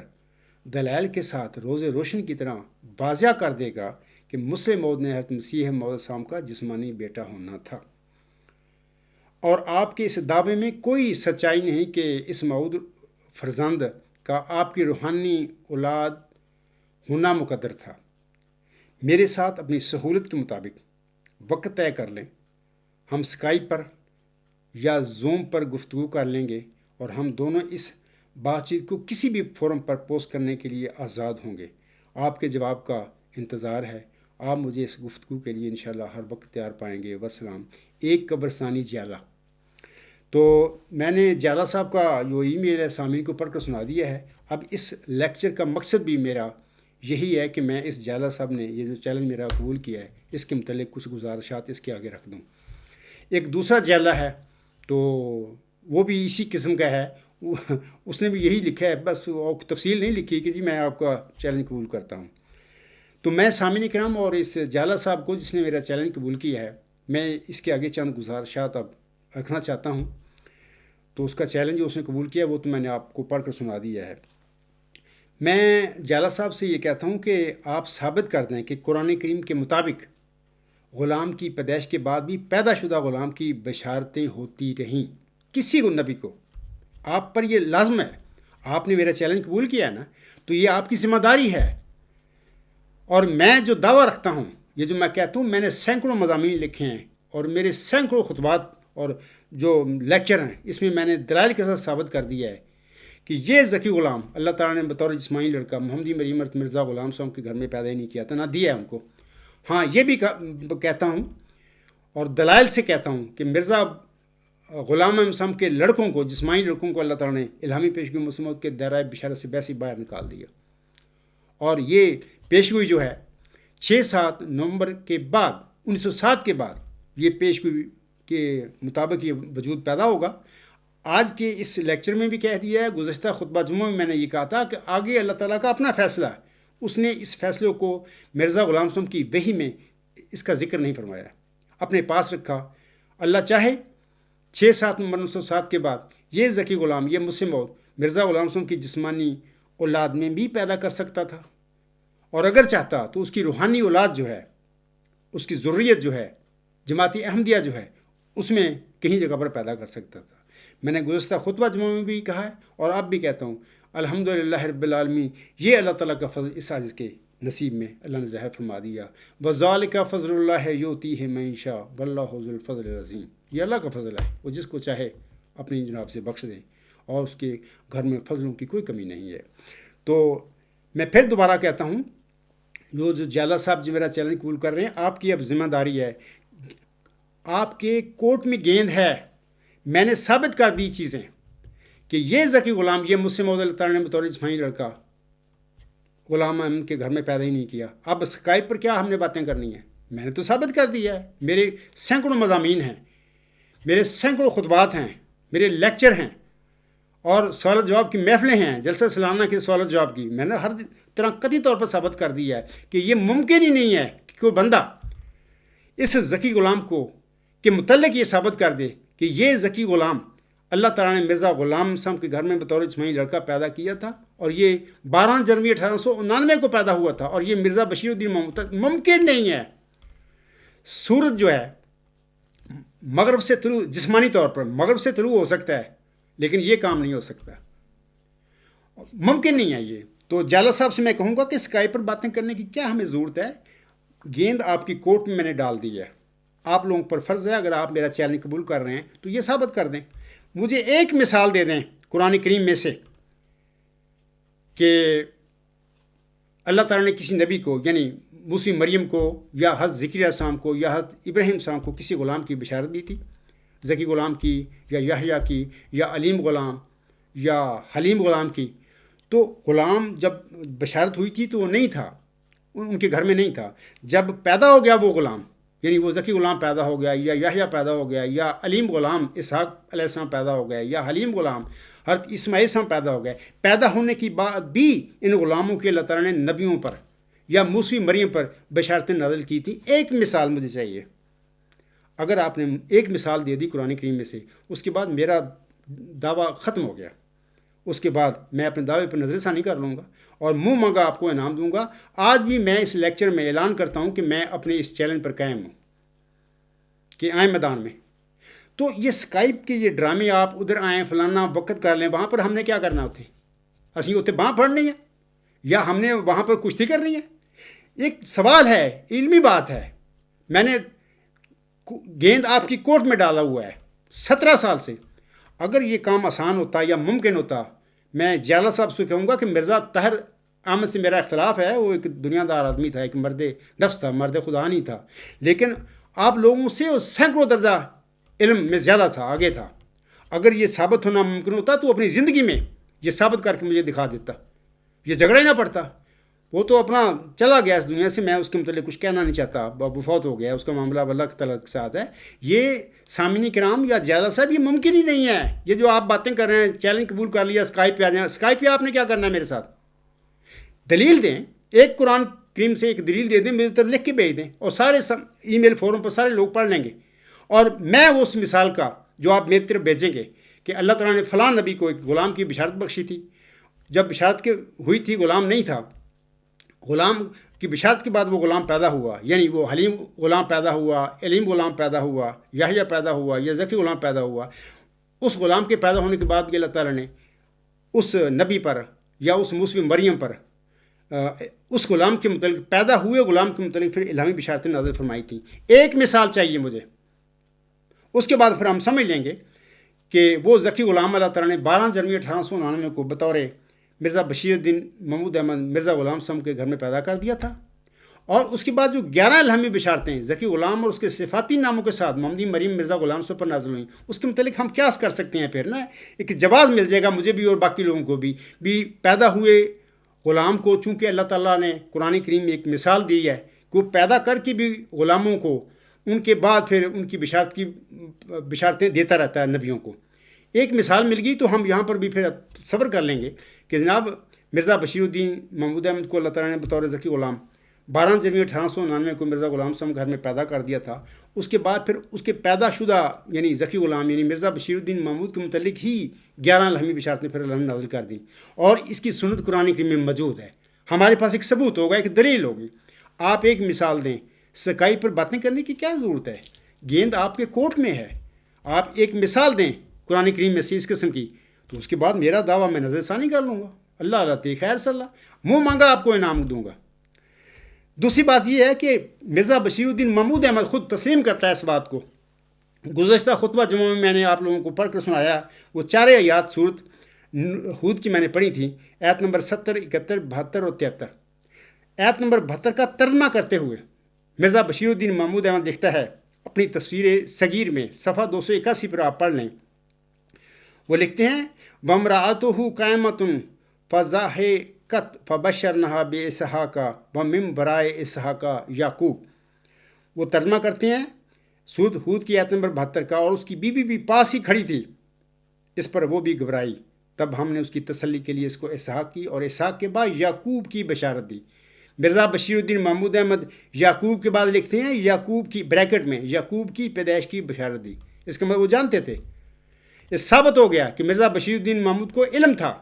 [SPEAKER 1] دلائل کے ساتھ روز روشن کی طرح واضح کر دے گا کہ مسلم موعود نے حضرت مسیح موعود السلام کا جسمانی بیٹا ہونا تھا، اور آپ کے اس دعوے میں کوئی سچائی نہیں کہ اس موعود فرزند کا آپ کی روحانی اولاد ہونا مقدر تھا۔ میرے ساتھ اپنی سہولت کے مطابق وقت طے کر لیں، ہم اسکائپ پر یا زوم پر گفتگو کر لیں گے، اور ہم دونوں اس بات چیت کو کسی بھی فورم پر پوسٹ کرنے کے لیے آزاد ہوں گے۔ آپ کے جواب کا انتظار ہے۔ آپ مجھے اس گفتگو کے لیے انشاءاللہ ہر وقت تیار پائیں گے۔ وسلام۔ ایک قبرستانی جیالہ۔ تو میں نے جالا صاحب کا جو ای میل ہے سامعین کو پڑھ کر سنا دیا ہے. اب اس لیکچر کا مقصد بھی میرا یہی ہے کہ میں اس جالا صاحب نے یہ جو چیلنج میرا قبول کیا ہے اس کے متعلق کچھ گزارشات اس کے آگے رکھ دوں. ایک دوسرا جالا ہے تو وہ بھی اسی قسم کا ہے. اس نے بھی یہی لکھا ہے, بس تفصیل نہیں لکھی کہ جی میں آپ کا چیلنج قبول کرتا ہوں. تو میں سامعین کرام اور اس جالا صاحب کو جس نے میرا چیلنج قبول کیا ہے, میں اس کے آگے چند گزارشات اب رکھنا چاہتا ہوں. تو اس کا چیلنج جو اس نے قبول کیا وہ تو میں نے آپ کو پڑھ کر سنا دیا ہے. میں جالا صاحب سے یہ کہتا ہوں کہ آپ ثابت کر دیں کہ قرآن کریم کے مطابق غلام کی پیدائش کے بعد بھی پیدا شدہ غلام کی بشارتیں ہوتی رہیں کسی کو نبی کو. آپ پر یہ لازم ہے, آپ نے میرا چیلنج قبول کیا ہے نا, تو یہ آپ کی ذمہ داری ہے. اور میں جو دعویٰ رکھتا ہوں, یہ جو میں کہتا ہوں, میں نے سینکڑوں مضامین لکھے ہیں اور میرے سینکڑوں خطبات اور جو لیکچر ہیں اس میں میں نے دلائل کے ساتھ ثابت کر دیا ہے کہ یہ ذکی غلام اللہ تعالیٰ نے بطور جسمانی لڑکا محمدی مریم مرزا غلام صاحب کے گھر میں پیدا ہی نہیں کیا تھا, نہ دیا ہے ان کو. ہاں یہ بھی کہتا ہوں اور دلائل سے کہتا ہوں کہ مرزا غلام احمد صاحب کے لڑکوں کو, جسمانی لڑکوں کو اللہ تعالیٰ نے الہامی پیشگوئی مسلمت کے دائرۂ بشارت سے ویسے باہر نکال دیا. اور یہ پیشگوئی جو ہے 6-7 نومبر کے بعد 1907 کے بعد یہ پیشگوئی کے مطابق یہ وجود پیدا ہوگا. آج کے اس لیکچر میں بھی کہہ دیا ہے, گزشتہ خطبہ جمعہ میں نے یہ کہا تھا کہ آگے اللہ تعالیٰ کا اپنا فیصلہ ہے. اس نے اس فیصلے کو مرزا غلام صاحب کی وحی میں اس کا ذکر نہیں فرمایا, اپنے پاس رکھا. اللہ چاہے 6-7 نومبر 1907 کے بعد یہ ذکی غلام, یہ مسلم اور مرزا غلام صاحب کی جسمانی اولاد میں بھی پیدا کر سکتا تھا, اور اگر چاہتا تو اس کی روحانی اولاد جو ہے, اس کی ذریت جو ہے, جماعتی احمدیہ جو ہے, اس میں کہیں جگہ پر پیدا کر سکتا تھا. میں نے گزشتہ خطبہ جمعہ میں بھی کہا ہے اور اب بھی کہتا ہوں, الحمدللہ رب العالمین, یہ اللہ تعالیٰ کا فضل اس عاجز کے نصیب میں اللہ نے ظاہر فرما دیا. وَذَلِكَ فَضْلُ اللَّهِ يُؤْتِيهِ مَن يَشَاءُ وَاللَّهُ ذُو الْفَضْلِ الْعَظِيمِ. یہ اللہ کا فضل ہے, وہ جس کو چاہے اپنی جناب سے بخش دیں, اور اس کے گھر میں فضلوں کی کوئی کمی نہیں ہے. تو میں پھر دوبارہ کہتا ہوں, جو جالا صاحب جو میرا چیلنج قبول کر رہے ہیں, آپ کی اب ذمہ داری ہے. آپ کے کورٹ میں گیند ہے, میں نے ثابت کر دی چیزیں کہ یہ ذکی غلام, یہ مجھ سے اللہ تعالیٰ نے بطور جسمانی لڑکا غلام احمد کے گھر میں پیدا ہی نہیں کیا. اب اسکائپ پر کیا ہم نے باتیں کرنی ہیں, میں نے تو ثابت کر دیا ہے. میرے سینکڑوں مضامین ہیں, میرے سینکڑوں خطبات ہیں, میرے لیکچر ہیں, اور سوال جواب کی محفلیں ہیں, جلسہ سالانہ کے سوال جواب کی. میں نے ہر طرح قطعی طور پر ثابت کر دیا ہے کہ یہ ممکن ہی نہیں ہے کہ کوئی بندہ اس ذکی غلام کو کے متعلق یہ ثابت کر دے کہ یہ ذکی غلام اللہ تعالیٰ نے مرزا غلام صاحب کے گھر میں بطور جسمانی لڑکا پیدا کیا تھا, اور یہ 12 جنوری 1899 کو پیدا ہوا تھا, اور یہ مرزا بشیر الدین محمود تک. ممکن نہیں ہے. سورج جو ہے مغرب سے طلوع, جسمانی طور پر مغرب سے طلوع ہو سکتا ہے, لیکن یہ کام نہیں ہو سکتا, ممکن نہیں ہے یہ. تو جالا صاحب سے میں کہوں گا کہ اسکائپ پر باتیں کرنے کی کیا ہمیں ضرورت ہے. گیند آپ کی کورٹ میں نے ڈال دی ہے. آپ لوگوں پر فرض ہے, اگر آپ میرا چیلنج قبول کر رہے ہیں تو یہ ثابت کر دیں. مجھے ایک مثال دے دیں قرآن کریم میں سے کہ اللہ تعالیٰ نے کسی نبی کو, یعنی موسی مریم کو, یا حضرت زکریا السلام کو, یا حضرت ابراہیم السلام کو کسی غلام کی بشارت دی تھی, ذکی غلام کی, یا یحییٰ کی, یا علیم غلام, یا حلیم غلام کی. تو غلام جب بشارت ہوئی تھی تو وہ نہیں تھا, ان کے گھر میں نہیں تھا. جب پیدا ہو گیا وہ غلام, یعنی وہ ذکی غلام پیدا ہو گیا, یا یحییٰ پیدا ہو گیا, یا علیم غلام اسحاق علیہ السلام پیدا ہو گئے, یا حلیم غلام حضرت اسماعیل السلام پیدا ہو گئے. پیدا ہونے کی بعد بھی ان غلاموں کے اللہ تعالیٰ نے نبیوں پر یا موسی مریم پر بشارتیں نازل کی تھیں. ایک مثال مجھے چاہیے. اگر آپ نے ایک مثال دے دی قرآن کریم میں سے, اس کے بعد میرا دعویٰ ختم ہو گیا. اس کے بعد میں اپنے دعوے پر نظر ثانی کر لوں گا اور منہ مانگا آپ کو انعام دوں گا. آج بھی میں اس لیکچر میں اعلان کرتا ہوں کہ میں اپنے اس چیلنج پر قائم ہوں کہ آئیں میدان میں. تو یہ اسکائپ کے یہ ڈرامے, آپ ادھر آئیں, فلانا وقت کر لیں, وہاں پر ہم نے کیا کرنا ہوتے, اسی اتنے باں پڑھنی ہے, یا ہم نے وہاں پر کشتی کرنی ہے. ایک سوال ہے, علمی بات ہے. میں نے گیند آپ کی کورٹ میں ڈالا ہوا ہے 17 سال سے. اگر یہ کام آسان ہوتا یا ممکن ہوتا, میں جالا صاحب سے کہوں گا کہ مرزا طاہر احمد سے میرا اختلاف ہے, وہ ایک دنیا دار آدمی تھا, ایک مرد نفس تھا, مرد خدا نہیں تھا, لیکن آپ لوگوں سے سینکڑوں درجہ علم میں زیادہ تھا, آگے تھا. اگر یہ ثابت ہونا ممکن ہوتا تو اپنی زندگی میں یہ ثابت کر کے مجھے دکھا دیتا، یہ جھگڑا ہی نہ پڑتا۔ وہ تو اپنا چلا گیا اس دنیا سے، میں اس کے متعلق کچھ کہنا نہیں چاہتا، وفات ہو گیا، اس کا معاملہ اللہ کے تعالیٰ کے ساتھ ہے۔ یہ سامعین کرام یا جیلا صاحب یہ ممکن ہی نہیں ہے، یہ جو آپ باتیں کر رہے ہیں، چیلنج قبول کر لیا، اسکائپ پہ آ جائیں، اسکائپ پہ آپ نے کیا کرنا ہے میرے ساتھ؟ دلیل دیں، ایک قرآن کریم سے ایک دلیل دے دیں، میری طرف لکھ کے بھیج دیں، اور سارے ای میل فورم پر سارے لوگ پڑھ لیں گے، اور میں اس مثال کا جو آپ میری طرف بھیجیں گے کہ اللہ تعالیٰ نے فلاں نبی کو ایک غلام کی بشارت بخشی تھی، جب بشارت کے ہوئی تھی غلام نہیں تھا، غلام کی بشارت کے بعد وہ غلام پیدا ہوا، یعنی وہ حلیم غلام پیدا ہوا، علیم غلام پیدا ہوا، یحییٰ پیدا ہوا، یا ذکی غلام پیدا ہوا۔ اس غلام کے پیدا ہونے کے بعد بھی اللہ تعالیٰ نے اس نبی پر یا اس موسوی مریم پر اس غلام کے متعلق، پیدا ہوئے غلام کے متعلق پھر الہامی بشارتیں نازل فرمائی تھیں۔ ایک مثال چاہیے مجھے، اس کے بعد پھر ہم سمجھ لیں گے کہ وہ ذکی غلام اللہ تعالیٰ نے 12 جنوری 1899 کو بطور مرزا بشیر الدین محمود احمد مرزا غلام صاحب کے گھر میں پیدا کر دیا تھا، اور اس کے بعد جو 11 الہامی بشارتیں ذکی غلام اور اس کے صفاتی ناموں کے ساتھ محمدی مریم مرزا غلام صاحب پر نازل ہوئیں، اس کے متعلق ہم قیاس کر سکتے ہیں، پھر نا ایک جواز مل جائے گا مجھے بھی اور باقی لوگوں کو بھی پیدا ہوئے غلام کو، چونکہ اللہ تعالیٰ نے قرآن کریم میں ایک مثال دی ہے کہ وہ پیدا کر کے بھی غلاموں کو ان کے بعد پھر ان کی بشارتیں دیتا رہتا ہے نبیوں کو۔ ایک مثال مل گئی تو ہم یہاں پر بھی پھر صبر کر لیں گے کہ جناب مرزا بشیر الدین محمود احمد کو اللہ تعالیٰ نے بطور ذکی غلام 12 جنوری 1899 کو مرزا غلام صاحب گھر میں پیدا کر دیا تھا۔ اس کے بعد پھر اس کے پیدا شدہ یعنی ذکی غلام یعنی مرزا بشیر الدین محمود کے متعلق ہی 11 الہامی بشارتیں پھر اللہ نے نازل کر دیں، اور اس کی سنت قرآن کریم میں موجود ہے۔ ہمارے پاس ایک ثبوت ہوگا، ایک دلیل ہوگی۔ آپ ایک مثال دیں، سکائی پر باتیں کرنے کی کیا ضرورت ہے؟ گیند آپ کے کورٹ میں ہے، آپ ایک مثال دیں قرآن کریم میں سے اس قسم کی، تو اس کے بعد میرا دعویٰ میں نظر ثانی کر لوں گا، اللہ اللہ تی خیر صلی اللہ، منہ مانگا آپ کو انعام دوں گا۔ دوسری بات یہ ہے کہ مرزا بشیر الدین محمود احمد خود تسلیم کرتا ہے اس بات کو۔ گزشتہ خطبہ جمعہ میں نے آپ لوگوں کو پڑھ کر سنایا، وہ 4 آیات صورت ہود کی میں نے پڑھی تھی، آیت نمبر 70، 71، 72 اور 73۔ آیت نمبر 72 کا ترجمہ کرتے ہوئے مرزا بشیر الدین محمود احمد لکھتا ہے اپنی تصویر صغیر میں، صفحہ 281 پر آپ پڑھ لیں، وہ لکھتے ہیں وَامْرَأَتُهُ قَائِمَةٌ فَضَحِكَتْ فَبَشَّرْنَاهَا بِإِسْحَاقَ وَمِن وَرَاءِ إِسْحَاقَ یعقوب۔ وہ ترجمہ کرتے ہیں سورۃ ہود کی آیت نمبر 72 کا، اور اس کی بیوی بھی پاس ہی کھڑی تھی، اس پر وہ بھی گھبرائی، تب ہم نے اس کی تسلی کے لیے اس کو اسحاق کی اور اسحاق کے بعد یعقوب کی بشارت دی۔ مرزا بشیر الدین محمود احمد یعقوب کے بعد لکھتے ہیں یعقوب کی بریکٹ میں یعقوب کی پیدائش کی بشارت دی۔ اس کا مطلب وہ جانتے تھے، یہ ثابت ہو گیا کہ مرزا بشیر الدین محمود کو علم تھا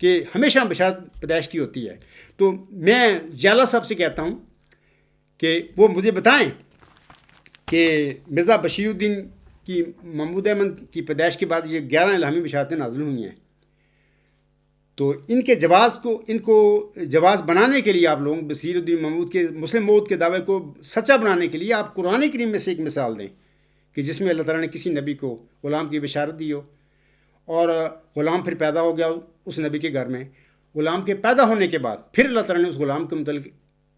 [SPEAKER 1] کہ ہمیشہ بشارت پیدائش کی ہوتی ہے۔ تو میں جالا صاحب سے کہتا ہوں کہ وہ مجھے بتائیں کہ مرزا بشیر الدین کی محمود احمد کی پیدائش کے بعد یہ 11 الہامی بشارتیں نازل ہوئی ہیں، تو ان کے ان کو جواز بنانے کے لیے آپ لوگ بشیر الدین محمود کے مسلم موت کے دعوے کو سچا بنانے کے لیے آپ قرآن کریم میں سے ایک مثال دیں کہ جس میں اللہ تعالیٰ نے کسی نبی کو غلام کی بشارت دی ہو، اور غلام پھر پیدا ہو گیا اس نبی کے گھر میں، غلام کے پیدا ہونے کے بعد پھر اللہ تعالیٰ نے اس غلام کے متعلق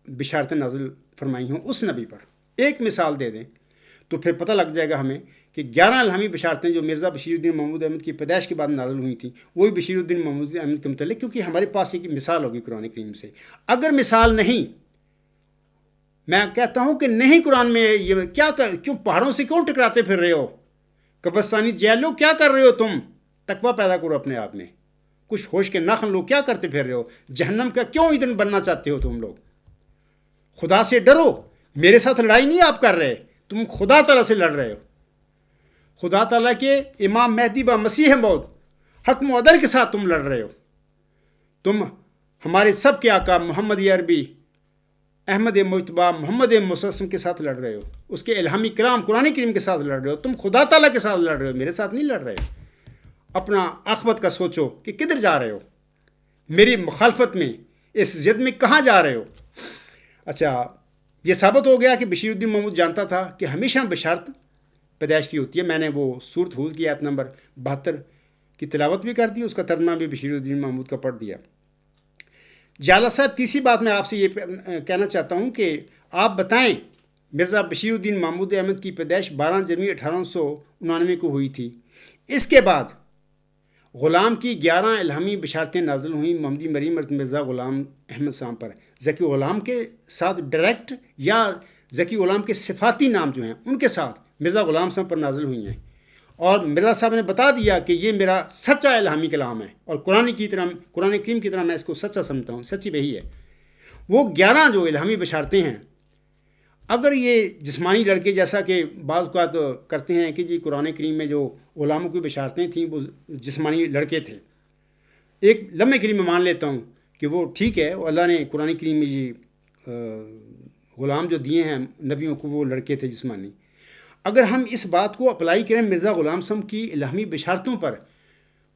[SPEAKER 1] بشارتیں نازل فرمائی ہوں اس نبی پر۔ ایک مثال دے دیں تو پھر پتہ لگ جائے گا ہمیں کہ 11 الہامی بشارتیں جو مرزا بشیر الدین محمود احمد کی پیدائش کے بعد نازل ہوئی تھیں وہی بشیر الدین محمود احمد کے متعلق، کیونکہ ہمارے پاس ایک مثال ہوگی قرآن کریم سے۔ اگر مثال نہیں، میں کہتا ہوں کہ نہیں قرآن میں، یہ کیوں پہاڑوں سے کیوں ٹکراتے پھر رہے ہو؟ قبرستانی جیلو کیا کر رہے ہو تم؟ تقویٰ پیدا کرو اپنے آپ میں، کچھ ہوش کے ناخن لو، کیا کرتے پھر رہے ہو؟ جہنم کا کیوں ایندھن بننا چاہتے ہو تم لوگ؟ خدا سے ڈرو، میرے ساتھ لڑائی نہیں آپ کر رہے، تم خدا تعالیٰ سے لڑ رہے ہو، خدا تعالیٰ کے امام مہدی با مسیح موعود حکم و عدل کے ساتھ تم لڑ رہے ہو۔ تم ہمارے سب کے آقا محمد عربی احمد مجتبیٰ محمد مسلم کے ساتھ لڑ رہے ہو، اس کے الہامی کلام قرآن کریم کے ساتھ لڑ رہے ہو، تم خدا تعالیٰ کے ساتھ لڑ رہے ہو، میرے ساتھ نہیں لڑ رہے ہو۔ اپنا عاقبت کا سوچو کہ کدھر جا رہے ہو، میری مخالفت میں، اس ضد میں کہاں جا رہے ہو؟ اچھا، یہ ثابت ہو گیا کہ بشیر الدین محمود جانتا تھا کہ ہمیشہ بشارت پیدائش کی ہوتی ہے۔ میں نے وہ سورۃ ہود کی آیت نمبر 72 کی تلاوت بھی کر دی، اس کا ترجمہ بھی بشیر الدین محمود کا پڑھ دیا۔ جالا صاحب، تیسری بات میں آپ سے یہ کہنا چاہتا ہوں کہ آپ بتائیں مرزا بشیر الدین محمود احمد کی پیدائش 12 جنوری 1899 کو ہوئی تھی، اس کے بعد غلام کی 11 الہامی بشارتیں نازل ہوئیں محمدی مریم مرزا غلام احمد صاحب پر. ذکی غلام کے ساتھ ڈائریکٹ یا ذکی غلام کے صفاتی نام جو ہیں ان کے ساتھ مرزا غلام صاحب پر نازل ہوئی ہیں. اور مرزا صاحب نے بتا دیا کہ یہ میرا سچا الہامی کلام ہے اور قرآن کریم کی طرح میں اس کو سچا سمجھتا ہوں، سچی وہی ہے. وہ 11 جو الہامی بشارتیں ہیں، اگر یہ جسمانی لڑکے جیسا کہ بعض اوقات کرتے ہیں کہ جی قرآن کریم میں جو غلاموں کی بشارتیں تھیں وہ جسمانی لڑکے تھے، ایک لمحے کے لیے میں مان لیتا ہوں کہ وہ ٹھیک ہے، اللہ نے قرآن کریم میں یہ غلام جو دیے ہیں نبیوں کو وہ لڑکے تھے جسمانی. اگر ہم اس بات کو اپلائی کریں مرزا غلام صاحب کی الہامی بشارتوں پر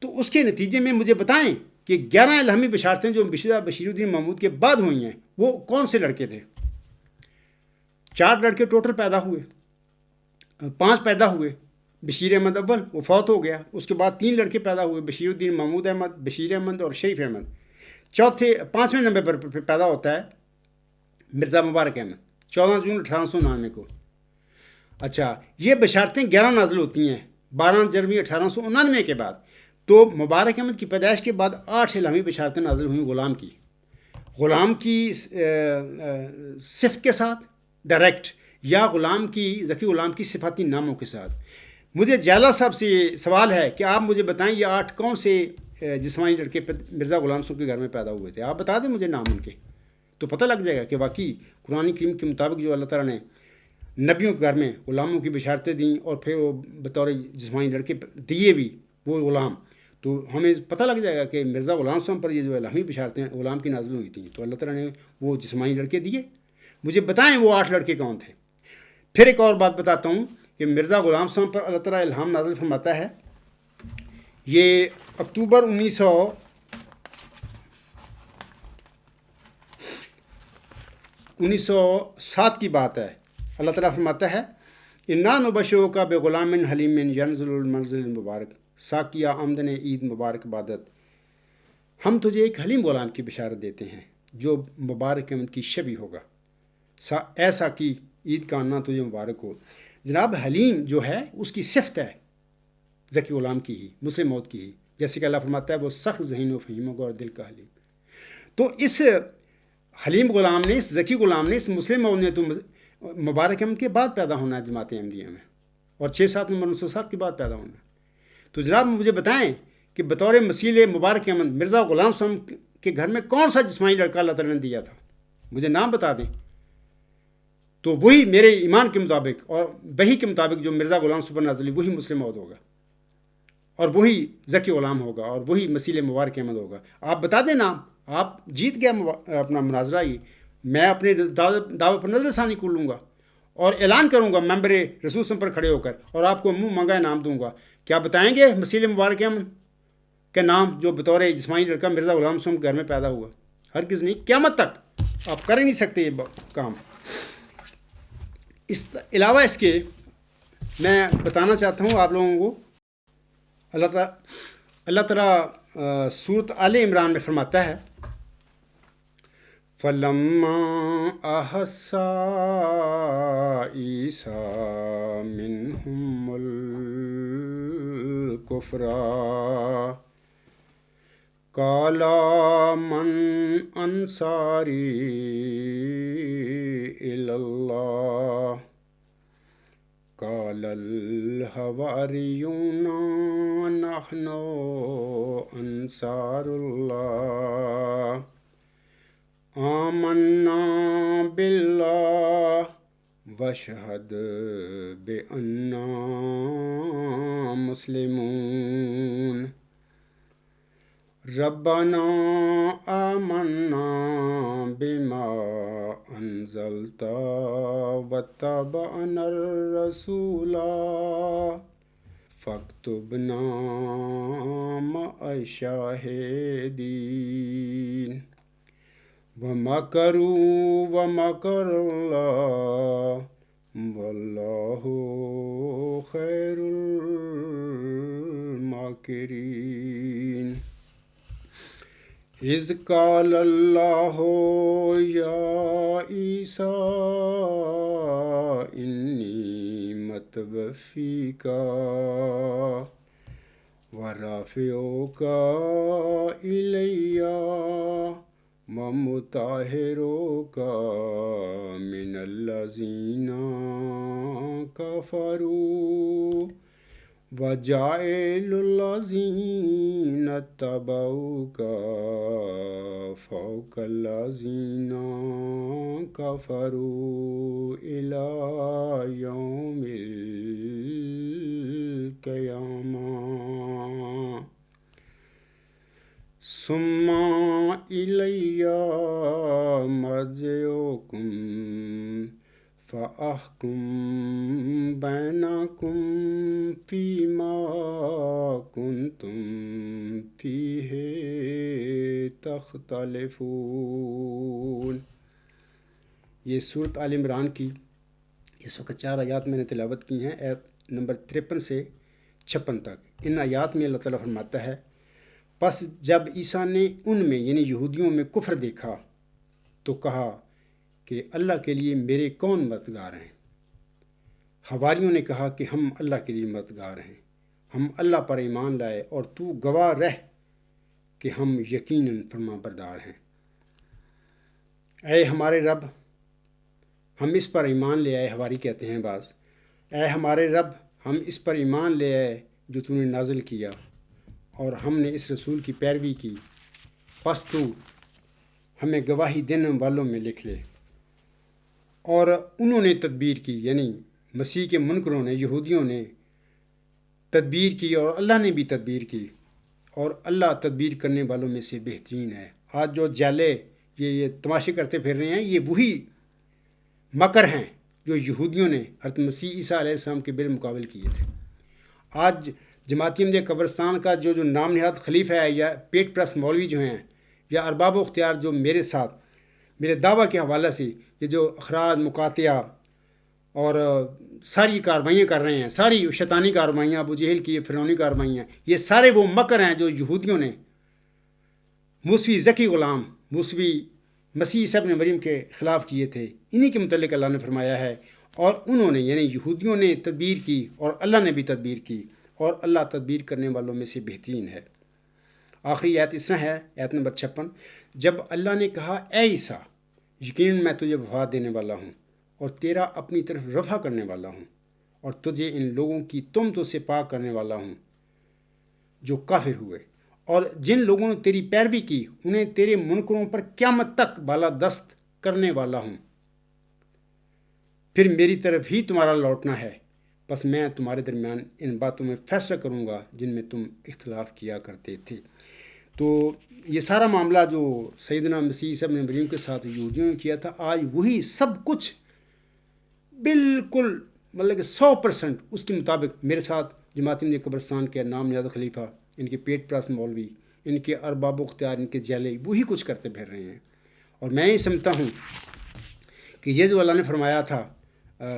[SPEAKER 1] تو اس کے نتیجے میں مجھے بتائیں کہ 11 الہامی بشارتیں جو بشیر الدین محمود کے بعد ہوئی ہیں وہ کون سے لڑکے تھے؟ 4 لڑکے ٹوٹل پیدا ہوئے، 5 پیدا ہوئے. بشیر احمد اول وہ فوت ہو گیا. اس کے بعد 3 لڑکے پیدا ہوئے، بشیر الدین محمود احمد، بشیر احمد اور شریف احمد. 5ویں نمبر پر پیدا ہوتا ہے مرزا مبارک احمد 14 جون 1899 کو. اچھا، یہ بشارتیں 11 نازل ہوتی ہیں 12 جنوری 1899 کے بعد. تو مبارک احمد کی پیدائش کے بعد 8 الہامی بشارتیں نازل ہوئیں غلام کی صفت کے ساتھ ڈائریکٹ یا ذکی غلام کی صفاتی ناموں کے ساتھ. مجھے جالا صاحب سے یہ سوال ہے کہ آپ مجھے بتائیں یہ 8 کون سے جسمانی لڑکے مرزا غلام صاحب کے گھر میں پیدا ہوئے تھے؟ آپ بتا دیں مجھے نام ان کے، تو پتہ لگ جائے گا کہ واقعی قرآن کریم کے مطابق جو اللہ تعالیٰ نے نبیوں کے گھر میں غلاموں کی بشارتیں دیں اور پھر وہ بطور جسمانی لڑکے دیے بھی وہ غلام، تو ہمیں پتہ لگ جائے گا کہ مرزا غلام صاحب پر یہ جو الہامی بشارتیں غلام کی نازل ہوئی تھیں تو اللہ تعالیٰ نے وہ جسمانی لڑکے دیے. مجھے بتائیں وہ 8 لڑکے کون تھے. پھر ایک اور بات بتاتا ہوں کہ مرزا غلام صاحب پر اللہ تعالیٰ الہام نازل فرماتا ہے. یہ اکتوبر 1907 کی بات ہے. اللہ تعالیٰ فرماتا ہے انا نبشرک بغلام حلیم ینزل المنزل المبارک ساقیہ آمدن عید مبارک بادت. ہم تجھے ایک حلیم غلام کی بشارت دیتے ہیں جو مبارک احمد کی شبیہ ہوگا. اے ساقی عید کا آنا تجھے مبارک ہو. جناب حلیم جو ہے اس کی صفت ہے ذکی غلام کی ہی، مسلم موت کی ہی، جیسے کہ اللہ فرماتا ہے وہ سخت ذہین و فہیم ہوگا اور دل کا حلیم. تو اس حلیم غلام نے، اس ذکی غلام نے، اس مسلم موت نے تو مبارک احمد کے بعد پیدا ہونا ہے جماعت احمدیہ میں، اور 6/7 نمبر 1907 کے بعد پیدا ہونا ہے. تو جناب مجھے بتائیں کہ بطور مسیل مبارک احمد مرزا غلام صاحب کے گھر میں کون سا جسمانی لڑکا اللہ تعالیٰ نے دیا تھا؟ مجھے نام بتا دیں. تو وہی میرے ایمان کے مطابق اور وحی کے مطابق جو مرزا غلام صاحب پر نازل ہوئی وہی مسلم موعود ہوگا اور وہی ذکی غلام ہوگا اور وہی مسیل مبارک احمد ہوگا. آپ بتا دیں نام، آپ جیت گیا اپنا مناظرہ. ہی میں اپنے دعوے پر نظر ثانی کر لوں گا اور اعلان کروں گا ممبر رسول صاحب پر کھڑے ہو کر اور آپ کو منہ مانگا انعام دوں گا. کیا بتائیں گے مسیل مبارک احمد کا نام جو بطور جسمانی لڑکا مرزا غلام صاحب گھر میں پیدا ہوا؟ ہرگز نہیں، قیامت تک آپ کر ہی نہیں سکتے یہ کام. اس علاوہ اس کے میں بتانا چاہتا ہوں آپ لوگوں کو، اللہ تعالیٰ سورۃ آل عمران میں فرماتا ہے فَلَمَّا أَحَسَّ عِیسَىٰ مِنْهُمُ الْكُفْرَ قَالَ مَنْ أَنصَارِي إِلَى اللَّهِ قَالَ الْحَوَارِيُّونَ نَحْنُ أَنصَارُ اللَّهِ آمنا باللہ واشہد بأننا مسلمون ربنا آمنا بما انزلت واتبعنا الرسول فاکتبنا مع الشاہدین وَمَكَرُوا وَمَكَرَ اللَّهُ وَاللَّهُ خَيْرُ الْمَاكِرِينَ اِذْ قَالَ اللَّهُ يَا عِيسَىٰ إِنِّي مُتَوَفِّيكَ ورافعك إلي ومطهرك من الذين كفروا وجاعل الذين اتبعوك فوق الذين كفروا إلى يوم القيامة ثم إلي مرجعكم فأحكم بينكم فيما كنتم فيه تختلفون۔ یہ صورت آل عمران کی اس وقت 4 آیات میں نے تلاوت کی ہیں، آیت نمبر 53 سے 56 تک۔ ان آیات میں اللہ تعالیٰ فرماتا ہے، پس جب عیسیٰ نے ان میں یعنی یہودیوں میں کفر دیکھا تو کہا کہ اللہ کے لیے میرے کون مددگار ہیں؟ حواریوں نے کہا کہ ہم اللہ کے لیے مددگار ہیں، ہم اللہ پر ایمان لائے اور تو گواہ رہ کہ ہم یقیناً فرما بردار ہیں۔ اے ہمارے رب، ہم اس پر ایمان لے آئے، حواری کہتے ہیں بعض، اے ہمارے رب، ہم اس پر ایمان لے آئے جو تو نے نازل کیا، اور ہم نے اس رسول کی پیروی کی، پس تو ہمیں گواہی دینے والوں میں لکھ لے۔ اور انہوں نے تدبیر کی، یعنی مسیح کے منکروں نے، یہودیوں نے تدبیر کی اور اللہ نے بھی تدبیر کی، اور اللہ تدبیر کرنے والوں میں سے بہترین ہے۔ آج جو جالے یہ تماشے کرتے پھر رہے ہیں، یہ وہی مکر ہیں جو یہودیوں نے حضرت مسیح عیسیٰ علیہ السلام کے بالمقابل کیے تھے۔ آج جماعتی احمدیہ قبرستان کا جو نام نہاد خلیفہ ہے، یا پیٹ پرست مولوی جو ہیں، یا ارباب و اختیار جو میرے ساتھ میرے دعویٰ کے حوالے سے یہ جو اخراج مقاطعہ اور ساری کارروائیاں کر رہے ہیں، ساری شیطانی کارروائیاں، ابو جہل کی فرعونی کارروائیاں، یہ سارے وہ مکر ہیں جو یہودیوں نے موسوی ذکی غلام موسوی مسیح عیسیٰ ابن مریم کے خلاف کیے تھے۔ انہی کے متعلق اللہ نے فرمایا ہے، اور انہوں نے یعنی یہودیوں نے تدبیر کی اور اللہ نے بھی تدبیر کی، اور اللہ تدبیر کرنے والوں میں سے بہترین ہے۔ آخری آیت اس طرح ہے، آیت نمبر 56، جب اللہ نے کہا، اے عیسیٰ، یقیناً میں تجھے وفا دینے والا ہوں اور تیرا اپنی طرف رفع کرنے والا ہوں، اور تجھے ان لوگوں کی تہمتوں سے پاک کرنے والا ہوں جو کافر ہوئے، اور جن لوگوں نے تیری پیروی کی انہیں تیرے منکروں پر قیامت تک بالادست کرنے والا ہوں، پھر میری طرف ہی تمہارا لوٹنا ہے، بس میں تمہارے درمیان ان باتوں میں فیصلہ کروں گا جن میں تم اختلاف کیا کرتے تھے۔ تو یہ سارا معاملہ جو سیدنا مسیح عیسیٰ ابن مریم کے ساتھ یہودیوں نے کیا تھا، آج وہی سب کچھ بالکل مطلب کہ 100% اس کے مطابق میرے ساتھ جماعت احمدیہ قبرستان کے نام نہاد خلیفہ، ان کے پیٹ پرست مولوی، ان کے ارباب و اختیار، ان کے جیلے، وہی کچھ کرتے پھر رہے ہیں۔ اور میں یہ سمجھتا ہوں کہ یہ جو اللہ نے فرمایا تھا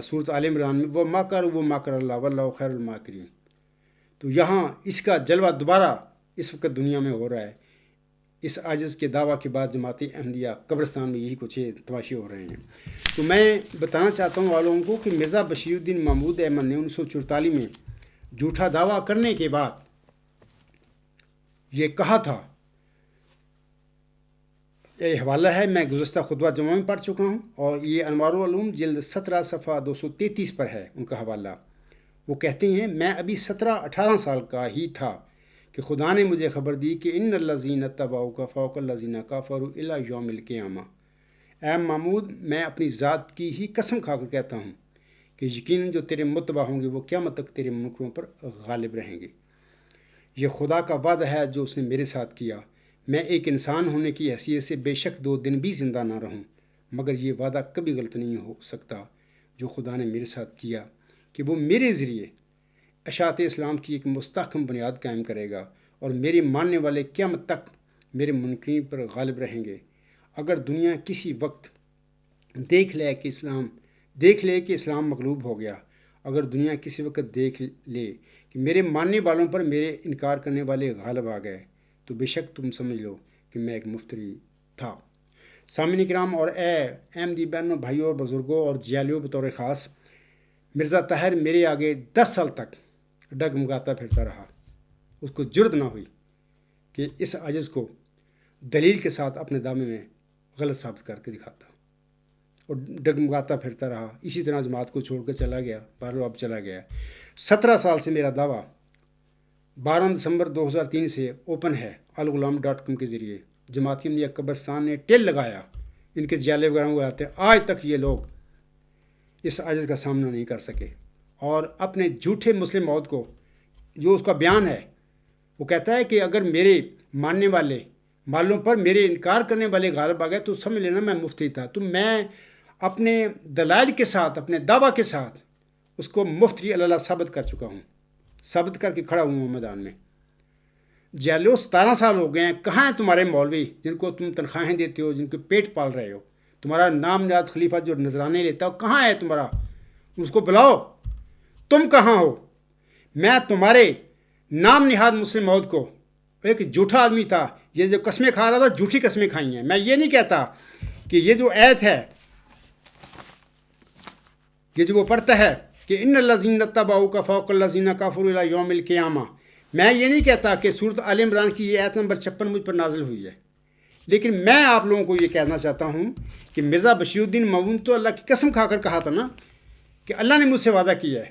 [SPEAKER 1] سورۃ آل عمران میں، وہ ماکر اللہ واللہ خیر الماکرین، تو یہاں اس کا جلوہ دوبارہ اس وقت دنیا میں ہو رہا ہے۔ اس عاجز کے دعویٰ کے بعد جماعت احمدیہ قبرستان میں یہی کچھ تماشے ہو رہے ہیں۔ تو میں بتانا چاہتا ہوں آپ لوگوں کو کہ مرزا بشیر الدین محمود احمد نے 1944 میں جھوٹا دعویٰ کرنے کے بعد یہ کہا تھا، یہ حوالہ ہے میں گزشتہ خطبہ جمعہ میں پڑھ چکا ہوں، اور یہ انوار العلوم جلد 17 صفحہ 233 پر ہے ان کا حوالہ۔ وہ کہتے ہیں، میں ابھی 17-18 سال کا ہی تھا کہ خدا نے مجھے خبر دی کہ ان الذین اتبعوک فوق الذین کفروا الی یوم القیامہ۔ اے محمود، میں اپنی ذات کی ہی قسم کھا کر کہتا ہوں کہ یقیناً جو تیرے متبع ہوں گے وہ قیامت تک تیرے منکروں پر غالب رہیں گے۔ یہ خدا کا وعدہ ہے جو اس نے میرے ساتھ کیا۔ میں ایک انسان ہونے کی حیثیت سے بے شک 2 دن بھی زندہ نہ رہوں، مگر یہ وعدہ کبھی غلط نہیں ہو سکتا جو خدا نے میرے ساتھ کیا کہ وہ میرے ذریعے اشاعت اسلام کی ایک مستحکم بنیاد قائم کرے گا، اور میرے ماننے والے قیامت تک میرے منکرین پر غالب رہیں گے۔ اگر دنیا کسی وقت دیکھ لے کہ اسلام مغلوب ہو گیا، اگر دنیا کسی وقت دیکھ لے کہ میرے ماننے والوں پر میرے انکار کرنے والے غالب آ گئے، تو بے شک تم سمجھ لو کہ میں ایک مفتری تھا۔ سامعین کرام اور اے احمدی بہنوں، بھائیوں اور بزرگوں اور جیالیوں بطور خاص، مرزا طاہر میرے آگے 10 سال تک ڈگمگاتا پھرتا رہا، اس کو جرت نہ ہوئی کہ اس عجز کو دلیل کے ساتھ اپنے دعوے میں غلط ثابت کر کے دکھاتا اور ڈگمگاتا پھرتا رہا. اسی طرح جماعت کو چھوڑ کر چلا گیا. اب چلا گیا. 17 سال سے میرا دعویٰ 12 دسمبر 2003 سے اوپن ہے الغلام.com کے ذریعے. جماعتی عملیہ قبرستان نے ٹیل لگایا ان کے جالے وغیرہ ہوئے آتے ہیں. آج تک یہ لوگ اس عجز کا سامنا نہیں کر سکے اور اپنے جھوٹے مسلم عہد کو جو اس کا بیان ہے وہ کہتا ہے کہ اگر میرے ماننے والے مالوں پر میرے انکار کرنے والے غالب آ گئے تو سمجھ لینا میں مفتی تھا. تو میں اپنے دلائل کے ساتھ اپنے دعویٰ کے ساتھ اس کو مفتی اللہ ثابت کر چکا ہوں. ثابت کر کے کھڑا ہوں میدان میں. جیلو 17 سال ہو گئے ہیں. کہاں ہیں تمہارے مولوی جن کو تم تنخواہیں دیتے ہو, جن کے پیٹ پال رہے ہو؟ تمہارا نام نہاد خلیفہ جو نذرانے لیتا ہو کہاں ہے تمہارا؟ اس کو بلاؤ. تم کہاں ہو؟ میں تمہارے نام نہاد مسلم عہد کو, ایک جھوٹا آدمی تھا یہ جو قسمیں کھا رہا تھا, جھوٹی قسمیں کھائی ہیں. میں یہ نہیں کہتا کہ یہ جو آیت ہے یہ جو وہ پڑھتا ہے کہ ان الذین اتبعوک فوق الذین کفروا الی یوم القیامہ, میں یہ نہیں کہتا کہ سورۃ آل عمران کی یہ آیت نمبر 56 مجھ پر نازل ہوئی ہے. لیکن میں آپ لوگوں کو یہ کہنا چاہتا ہوں کہ مرزا بشیر الدین مامون تو اللہ کی قسم کھا کر کہا تھا نا کہ اللہ نے مجھ سے وعدہ کیا ہے.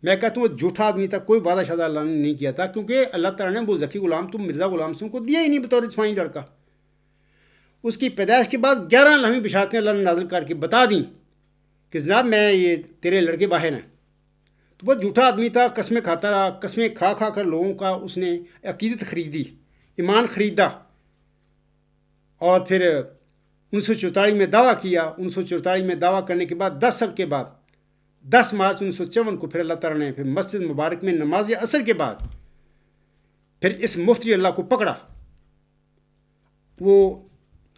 [SPEAKER 1] میں کہتا ہوں وہ جھوٹا آدمی تھا, کوئی وعدہ شادہ اللہ نے نہیں کیا تھا, کیونکہ اللہ تعالیٰ نے وہ ذکی غلام تو مرزا غلام سنگھ کو دیا ہی نہیں بطور اسماعیل لڑکا. اس کی پیدائش کے بعد 11 لمحی بشارتیں اللہ نے نازل کر کے بتا دیں کہ جناب میں یہ تیرے لڑکے باہر ہیں. تو وہ جھوٹا آدمی تھا, قسمیں کھاتا رہا. قسمیں کھا کھا کر لوگوں کا اس نے عقیدت خریدی, ایمان خریدا, اور پھر 1944 میں دعویٰ کیا. 1944 میں دعویٰ کرنے کے بعد 10 سال کے بعد 10 مارچ 1954 کو پھر اللہ تعالیٰ نے پھر مسجد مبارک میں نماز عصر کے بعد پھر اس مفتی اللہ کو پکڑا. وہ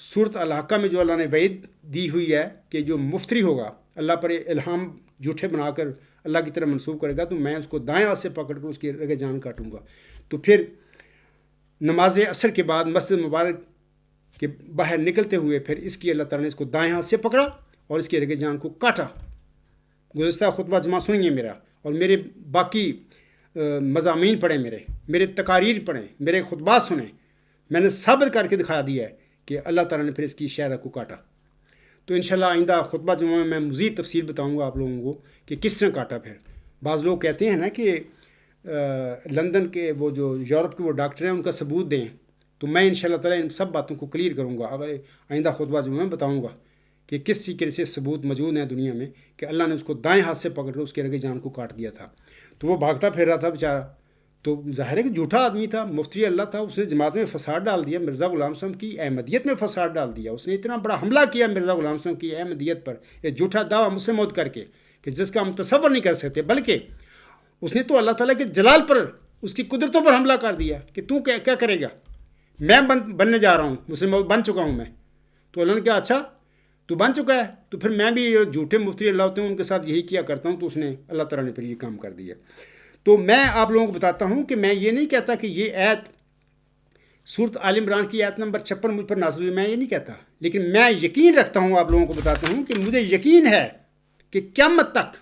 [SPEAKER 1] صورت الحقہ میں جو اللہ نے وعید دی ہوئی ہے کہ جو مفتری ہوگا اللہ پر الہام جھوٹے بنا کر اللہ کی طرف منسوب کرے گا تو میں اس کو دائیں ہاتھ سے پکڑ کر اس کی رگے جان کاٹوں گا. تو پھر نماز عصر کے بعد مسجد مبارک کے باہر نکلتے ہوئے پھر اس کی اللہ تعالیٰ نے اس کو دائیں ہاتھ سے پکڑا اور اس کے رگے جان کو کاٹا. گزشتہ خطبہ جمعہ سنیے میرا, اور میرے باقی مضامین پڑھیں, میرے تقاریر پڑھیں, میرے خطبات سنیں. میں نے ثابت کر کے دکھا دیا ہے کہ اللہ تعالیٰ نے پھر اس کی شہرہ کو کاٹا. تو انشاءاللہ آئندہ خطبہ جمعہ میں مزید تفصیل بتاؤں گا آپ لوگوں کو کہ کس طرح کاٹا. پھر بعض لوگ کہتے ہیں نا کہ لندن کے وہ جو یورپ کے وہ ڈاکٹر ہیں ان کا ثبوت دیں, تو میں انشاءاللہ تعالیٰ ان سب باتوں کو کلیئر کروں گا. اگر آئندہ خطبہ جمعہ میں بتاؤں گا کہ کس طریقے سے ثبوت موجود ہیں دنیا میں کہ اللہ نے اس کو دائیں ہاتھ سے پکڑ کر اس کے رگے جان کو کاٹ دیا تھا. تو وہ بھاگتا پھر رہا تھا بیچارہ. تو ظاہر ہے کہ جھوٹا آدمی تھا, مفتی اللہ تھا. اس نے جماعت میں فساد ڈال دیا, مرزا غلام صاحب کی احمدیت میں فساد ڈال دیا. اس نے اتنا بڑا حملہ کیا مرزا غلام صاحب کی احمدیت پر, یہ جھوٹا دعویٰ مسلم عہد کر کے کہ جس کا ہم تصور نہیں کر سکتے. بلکہ اس نے تو اللہ تعالیٰ کے جلال پر, اس کی قدرتوں پر حملہ کر دیا کہ تو کیا کرے گا, میں بننے جا رہا ہوں, مسلم عہد بن چکا ہوں میں. تو اللہ نے کہا اچھا تو بن چکا ہے, تو پھر میں بھی جھوٹے مفتی اللہ ہوتے ہیں ان کے ساتھ یہی کیا کرتا ہوں. تو اس نے اللہ تعالیٰ نے پھر یہ کام کر دیا. تو میں آپ لوگوں کو بتاتا ہوں کہ میں یہ نہیں کہتا کہ یہ آیت سورۃ آل عمران کی آیت نمبر 56 مجھ پر نازل ہوئی, میں یہ نہیں کہتا. لیکن میں یقین رکھتا ہوں, آپ لوگوں کو بتاتا ہوں کہ مجھے یقین ہے کہ قیامت تک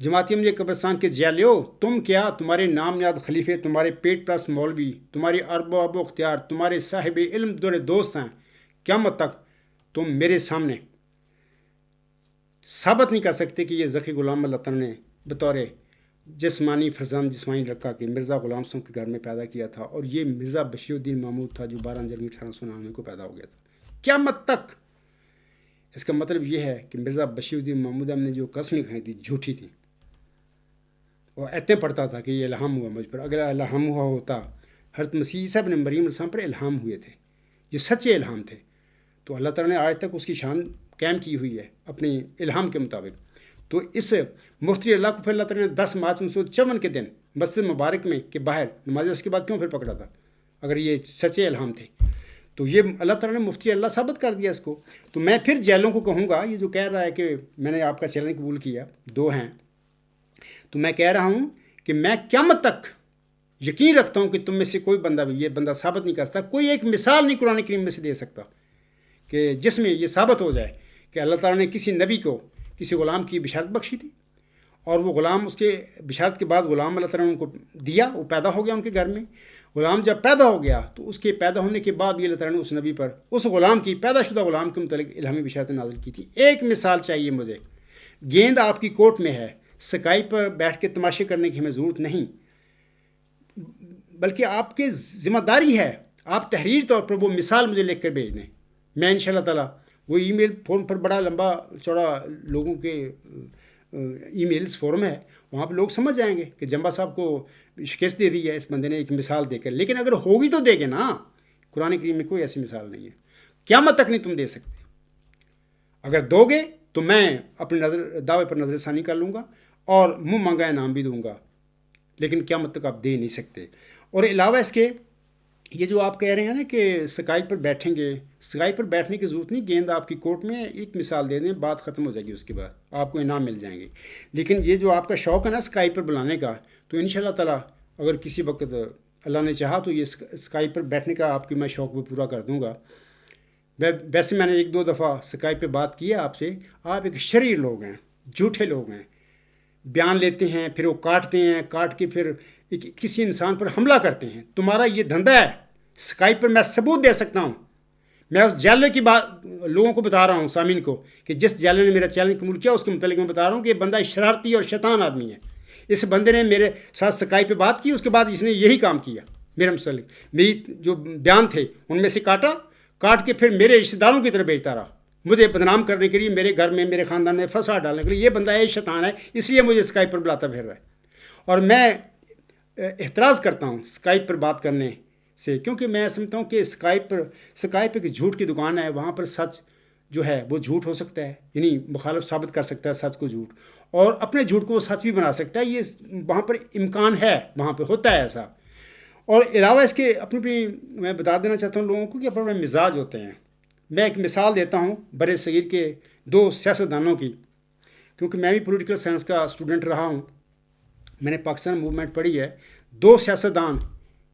[SPEAKER 1] جماعتی عملیہ قبرستان کے جیلیو, تم کیا, تمہارے نام نہاد خلیفے, تمہارے پیٹ پرست مولوی, تمہارے ارباب و اختیار, تمہارے صاحب علم دور دوست ہیں, قیامت تک تم میرے سامنے ثابت نہیں کر سکتے کہ یہ ذکی غلام اللہ تعالیٰ نے بطور جسمانی فرزند جسمانی لڑکا کے مرزا غلام صاحب کے گھر میں پیدا کیا تھا, اور یہ مرزا بشیر الدین محمود تھا جو 12 جنوری 1899 کو پیدا ہو گیا تھا. قیامت تک. اس کا مطلب یہ ہے کہ مرزا بشیر الدین محمود نے جو قسمیں کھائی تھی جھوٹی تھیں. وہ ایتیں پڑھتا تھا کہ یہ الہام ہوا مجھ پر. اگر الہام ہوا ہوتا حضرت مسیح عیسیٰ ابن مریم علیہ السلام پر الہام ہوئے تھے, یہ سچے الہام تھے, تو اللہ تعالیٰ نے آج تک اس کی شان قائم کی ہوئی ہے اپنے الہام کے مطابق. تو اس مفتی اللہ کو پھر اللہ تعالیٰ نے 10 مارچ 1954 کے دن مسجد مبارک میں کے باہر نماز اس کے بعد کیوں پھر پکڑا تھا اگر یہ سچے الہام تھے؟ تو یہ اللہ تعالیٰ نے مفتی اللہ ثابت کر دیا اس کو. تو میں پھر جیلوں کو کہوں گا, یہ جو کہہ رہا ہے کہ میں نے آپ کا چیلنج قبول کیا, 2 ہیں, تو میں کہہ رہا ہوں کہ میں قیامت تک یقین رکھتا ہوں کہ تم میں سے کوئی بندہ بھی یہ بندہ ثابت نہیں کر سکتا, کوئی ایک مثال نہیں قرآن کریم میں سے دے سکتا کہ جس میں یہ ثابت ہو جائے کہ اللہ تعالیٰ نے کسی نبی کو کسی غلام کی بشارت بخشی تھی. اور وہ غلام اس کے بشارت کے بعد غلام اللہ تعالیٰ نے ان کو دیا، وہ پیدا ہو گیا ان کے گھر میں۔ غلام جب پیدا ہو گیا تو اس کے پیدا ہونے کے بعد بھی اللہ تعالیٰ نے اس نبی پر، اس غلام کی، پیدا شدہ غلام کے متعلق الہامی بشارت نازل کی تھی۔ ایک مثال چاہیے مجھے، گیند آپ کی کورٹ میں ہے، سکائی پر بیٹھ کے تماشے کرنے کی ہمیں ضرورت نہیں، بلکہ آپ کی ذمہ داری ہے، آپ تحریر طور پر وہ مثال مجھے لکھ کر بھیج دیں۔ میں انشاءاللہ تعالیٰ وہ ای میل فون پر بڑا لمبا چوڑا لوگوں کے ای میلز فورم ہے، وہاں پہ لوگ سمجھ جائیں گے کہ جمبا صاحب کو شکست دے دی ہے اس بندے نے ایک مثال دے کر۔ لیکن اگر ہوگی تو دے گے نا، قرآن کریم میں کوئی ایسی مثال نہیں ہے، قیامت تک نہیں تم دے سکتے۔ اگر دو گے تو میں اپنے دعوے پر نظر ثانی کر لوں گا اور منہ مانگا انعام بھی دوں گا، لیکن قیامت تک آپ دے نہیں سکتے۔ اور علاوہ اس کے یہ جو آپ کہہ رہے ہیں نا کہ سکائی پر بیٹھیں گے، سکائی پر بیٹھنے کی ضرورت نہیں، گیند آپ کی کورٹ میں ایک مثال دے دیں، بات ختم ہو جائے گی، اس کے بعد آپ کو انعام مل جائیں گے۔ لیکن یہ جو آپ کا شوق ہے نا سکائی پر بلانے کا، تو انشاءاللہ تعالیٰ اگر کسی وقت اللہ نے چاہا تو یہ سکائی پر بیٹھنے کا آپ کی میں شوق بھی پورا کر دوں گا۔ ویسے میں نے ایک دو دفعہ سکائی پہ بات کی ہے آپ سے، آپ ایک شریر لوگ ہیں، جھوٹے لوگ ہیں، بیان لیتے ہیں پھر وہ کاٹتے ہیں، کاٹ کے پھر کسی انسان پر حملہ کرتے ہیں۔ تمہارا یہ دھندا ہے، سکائی پر میں ثبوت دے سکتا ہوں، میں اس جیلر کی بات لوگوں کو بتا رہا ہوں، سامعین کو، کہ جس جیلر نے میرا چیلنج قبول کیا اس کے متعلق میں بتا رہا ہوں کہ یہ بندہ شرارتی اور شیطان آدمی ہے۔ اس بندے نے میرے ساتھ سکائی پہ بات کی، اس کے بعد اس نے یہی کام کیا میرے متعلق، میری جو بیان تھے ان میں سے کاٹ کے پھر میرے رشتہ داروں کی طرف بھیجتا رہا، مجھے بدنام کرنے کے لیے، میرے گھر میں میرے خاندان میں فساد ڈالنے کے لیے۔ یہ بندہ ہے شیطان ہے، اس لیے مجھے اسکائپ پر بلاتا پھر رہا ہے، اور میں احتراز کرتا ہوں اسکائپ پر بات کرنے سے، کیونکہ میں سمجھتا ہوں کہ اسکائپ ایک جھوٹ کی دکان ہے، وہاں پر سچ جو ہے وہ جھوٹ ہو سکتا ہے، یعنی مخالف ثابت کر سکتا ہے سچ کو جھوٹ، اور اپنے جھوٹ کو وہ سچ بھی بنا سکتا ہے، یہ وہاں پر امکان ہے، وہاں پہ ہوتا ہے ایسا۔ اور علاوہ اس کے اپنی میں بتا دینا چاہتا ہوں لوگوں کو کہ اپنے مزاج ہوتے ہیں۔ میں ایک مثال دیتا ہوں بر صغیر کے دو سیاستدانوں کی، کیونکہ میں بھی پولیٹیکل سائنس کا اسٹوڈنٹ رہا ہوں، میں نے پاکستان موومنٹ پڑھی ہے۔ دو سیاستدان،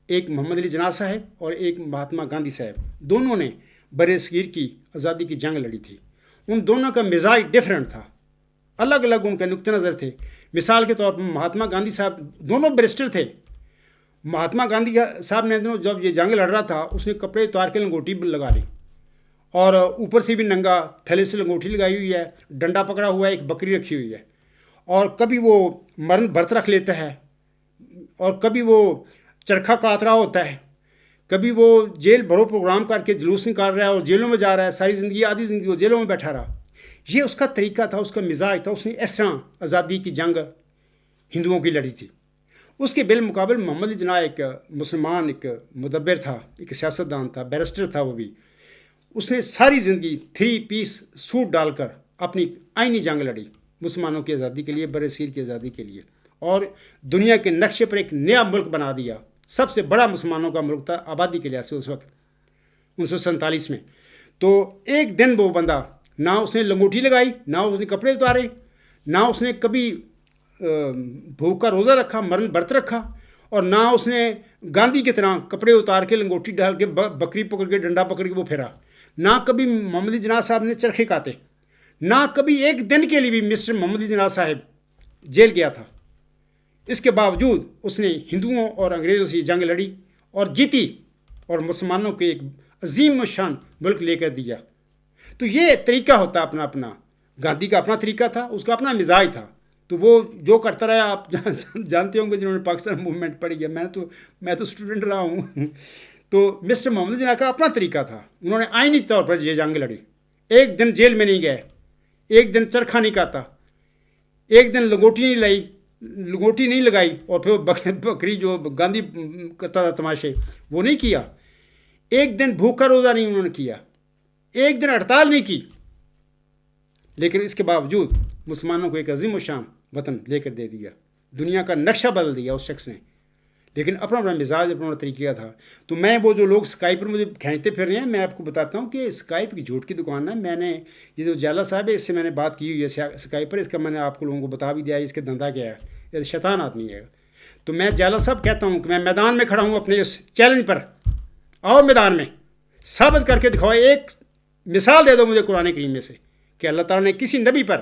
[SPEAKER 1] ایک محمد علی جناح صاحب اور ایک مہاتما گاندھی صاحب، دونوں نے بر صغیر کی آزادی کی جنگ لڑی تھی۔ ان دونوں کا مزاج ڈیفرنٹ تھا، الگ الگ ان کے نقطہ نظر تھے۔ مثال کے طور پر مہاتما گاندھی صاحب دونوں بیرسٹر تھے۔ مہاتما گاندھی صاحب نے جب یہ جنگ لڑ رہا تھا، اس نے کپڑے اتار کے لنگوٹی لگا لی، اور اوپر سے بھی ننگا تھیلے سے لنگوٹی لگائی ہوئی ہے، ڈنڈا پکڑا ہوا ہے، ایک بکری رکھی ہوئی ہے، اور کبھی وہ مرن برت رکھ لیتا ہے، اور کبھی وہ چرخہ کاٹ رہا ہوتا ہے، کبھی وہ جیل بھرو پروگرام کر کے جلوس نکال رہا ہے اور جیلوں میں جا رہا ہے، ساری زندگی آدھی زندگی وہ جیلوں میں بیٹھا رہا۔ یہ اس کا طریقہ تھا، اس کا مزاج تھا، اس نے اس طرح آزادی کی جنگ ہندوؤں کی لڑی تھی۔ اس کے بالمقابل محمد علی جناح ایک مسلمان، ایک مدبر تھا، ایک سیاستدان تھا، بیرسٹر تھا وہ بھی۔ اس نے ساری زندگی 3 پیس سوٹ ڈال کر اپنی آئینی جنگ لڑی مسلمانوں کی آزادی کے لیے، بر صغیر کی آزادی کے لیے، اور دنیا کے نقشے پر ایک نیا ملک بنا دیا۔ سب سے بڑا مسلمانوں کا ملک تھا آبادی کے لحاظ سے اس وقت 1947 میں۔ تو ایک دن وہ بندہ، نہ اس نے لنگوٹی لگائی، نہ اس نے کپڑے اتارے، نہ اس نے کبھی بھوک کا روزہ رکھا، مرن برت رکھا، اور نہ اس نے گاندھی کی طرح کپڑے اتار کے لنگوٹی ڈال کے بکری پکڑ کے ڈنڈا پکڑ کے وہ پھیرا، نہ کبھی محمد علی جناح صاحب نے چرخے کاتے، نہ کبھی ایک دن کے لیے بھی مسٹر محمد علی جناح صاحب جیل گیا تھا۔ اس کے باوجود اس نے ہندوؤں اور انگریزوں سے جنگ لڑی اور جیتی، اور مسلمانوں کو ایک عظیم الشان ملک لے کر دیا۔ تو یہ طریقہ ہوتا اپنا اپنا، گاندھی کا اپنا طریقہ تھا، اس کا اپنا مزاج تھا، تو وہ جو کرتا رہا آپ جانتے ہوں گے جنہوں نے پاکستان موومنٹ پڑھی ہے، میں تو اسٹوڈنٹ رہا ہوں۔ تو مسٹر محمد جناح کا اپنا طریقہ تھا، انہوں نے آئینی طور پر یہ جنگ لڑی، ایک دن جیل میں نہیں گئے، ایک دن چرخہ نہیں کاتا، ایک دن لنگوٹی نہیں لگائی، اور پھر بکری جو گاندھی کرتا تھا تماشے وہ نہیں کیا، ایک دن بھوکا روزہ نہیں انہوں نے کیا، ایک دن ہڑتال نہیں کی، لیکن اس کے باوجود مسلمانوں کو ایک عظیم الشان وطن لے کر دے دیا، دنیا کا نقشہ بدل دیا اس شخص نے، لیکن اپنا اپنا مزاج، اپنا اپنا طریقہ تھا۔ تو میں وہ جو لوگ اسکائپ پر مجھے کھینچتے پھر رہے ہیں، میں آپ کو بتاتا ہوں کہ اسکائپ کی جھوٹ کی دکان ہے۔ میں نے یہ جو جالا صاحب ہے، اس سے میں نے بات کی ہوئی ہے اسکائپ پر، اس کا میں نے آپ کو لوگوں کو بتا بھی دیا ہے، اس کے دھندا کیا ہے، یہ شیطان آدمی ہے۔ تو میں جالا صاحب کہتا ہوں کہ میں میدان میں کھڑا ہوں اپنے اس چیلنج پر، آؤ میدان میں ثابت کر کے دکھاؤ، ایک مثال دے دو مجھے قرآن کریم میں سے کہ اللہ تعالیٰ نے کسی نبی پر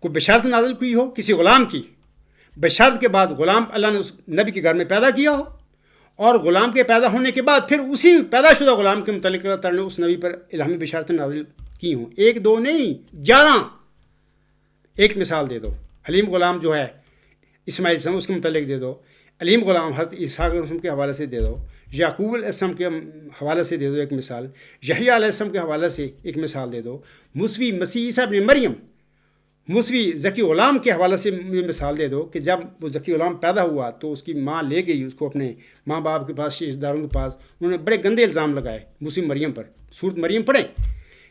[SPEAKER 1] کوئی بشارت نازل کی ہو کسی غلام کی، بشارت کے بعد غلام اللہ نے اس نبی کے گھر میں پیدا کیا ہو، اور غلام کے پیدا ہونے کے بعد پھر اسی پیدا شدہ غلام کے متعلق اللہ تعالیٰ نے اس نبی پر الہامی بشارتیں نازل کی ہوں، 1 2 نہیں 11۔ ایک مثال دے دو، حلیم غلام جو ہے اسماعیل السلام اس کے متعلق دے دو، علیم غلام حضرت عیسیٰ علیہ السلام کے حوالے سے دے دو، یعقوب علیہ السلام کے حوالے سے دے دو ایک مثال، یحییٰ علیہ السلام کے حوالے سے ایک مثال دے دو، موسوی مسیح عیسیٰ ابن مریم، موسوی ذکی غلام کے حوالے سے مثال دے دو کہ جب وہ ذکی غلام پیدا ہوا تو اس کی ماں لے گئی اس کو اپنے ماں باپ کے پاس، رشتہ داروں کے پاس، انہوں نے بڑے گندے الزام لگائے موسوی مریم پر، سورۃ مریم پڑھیں،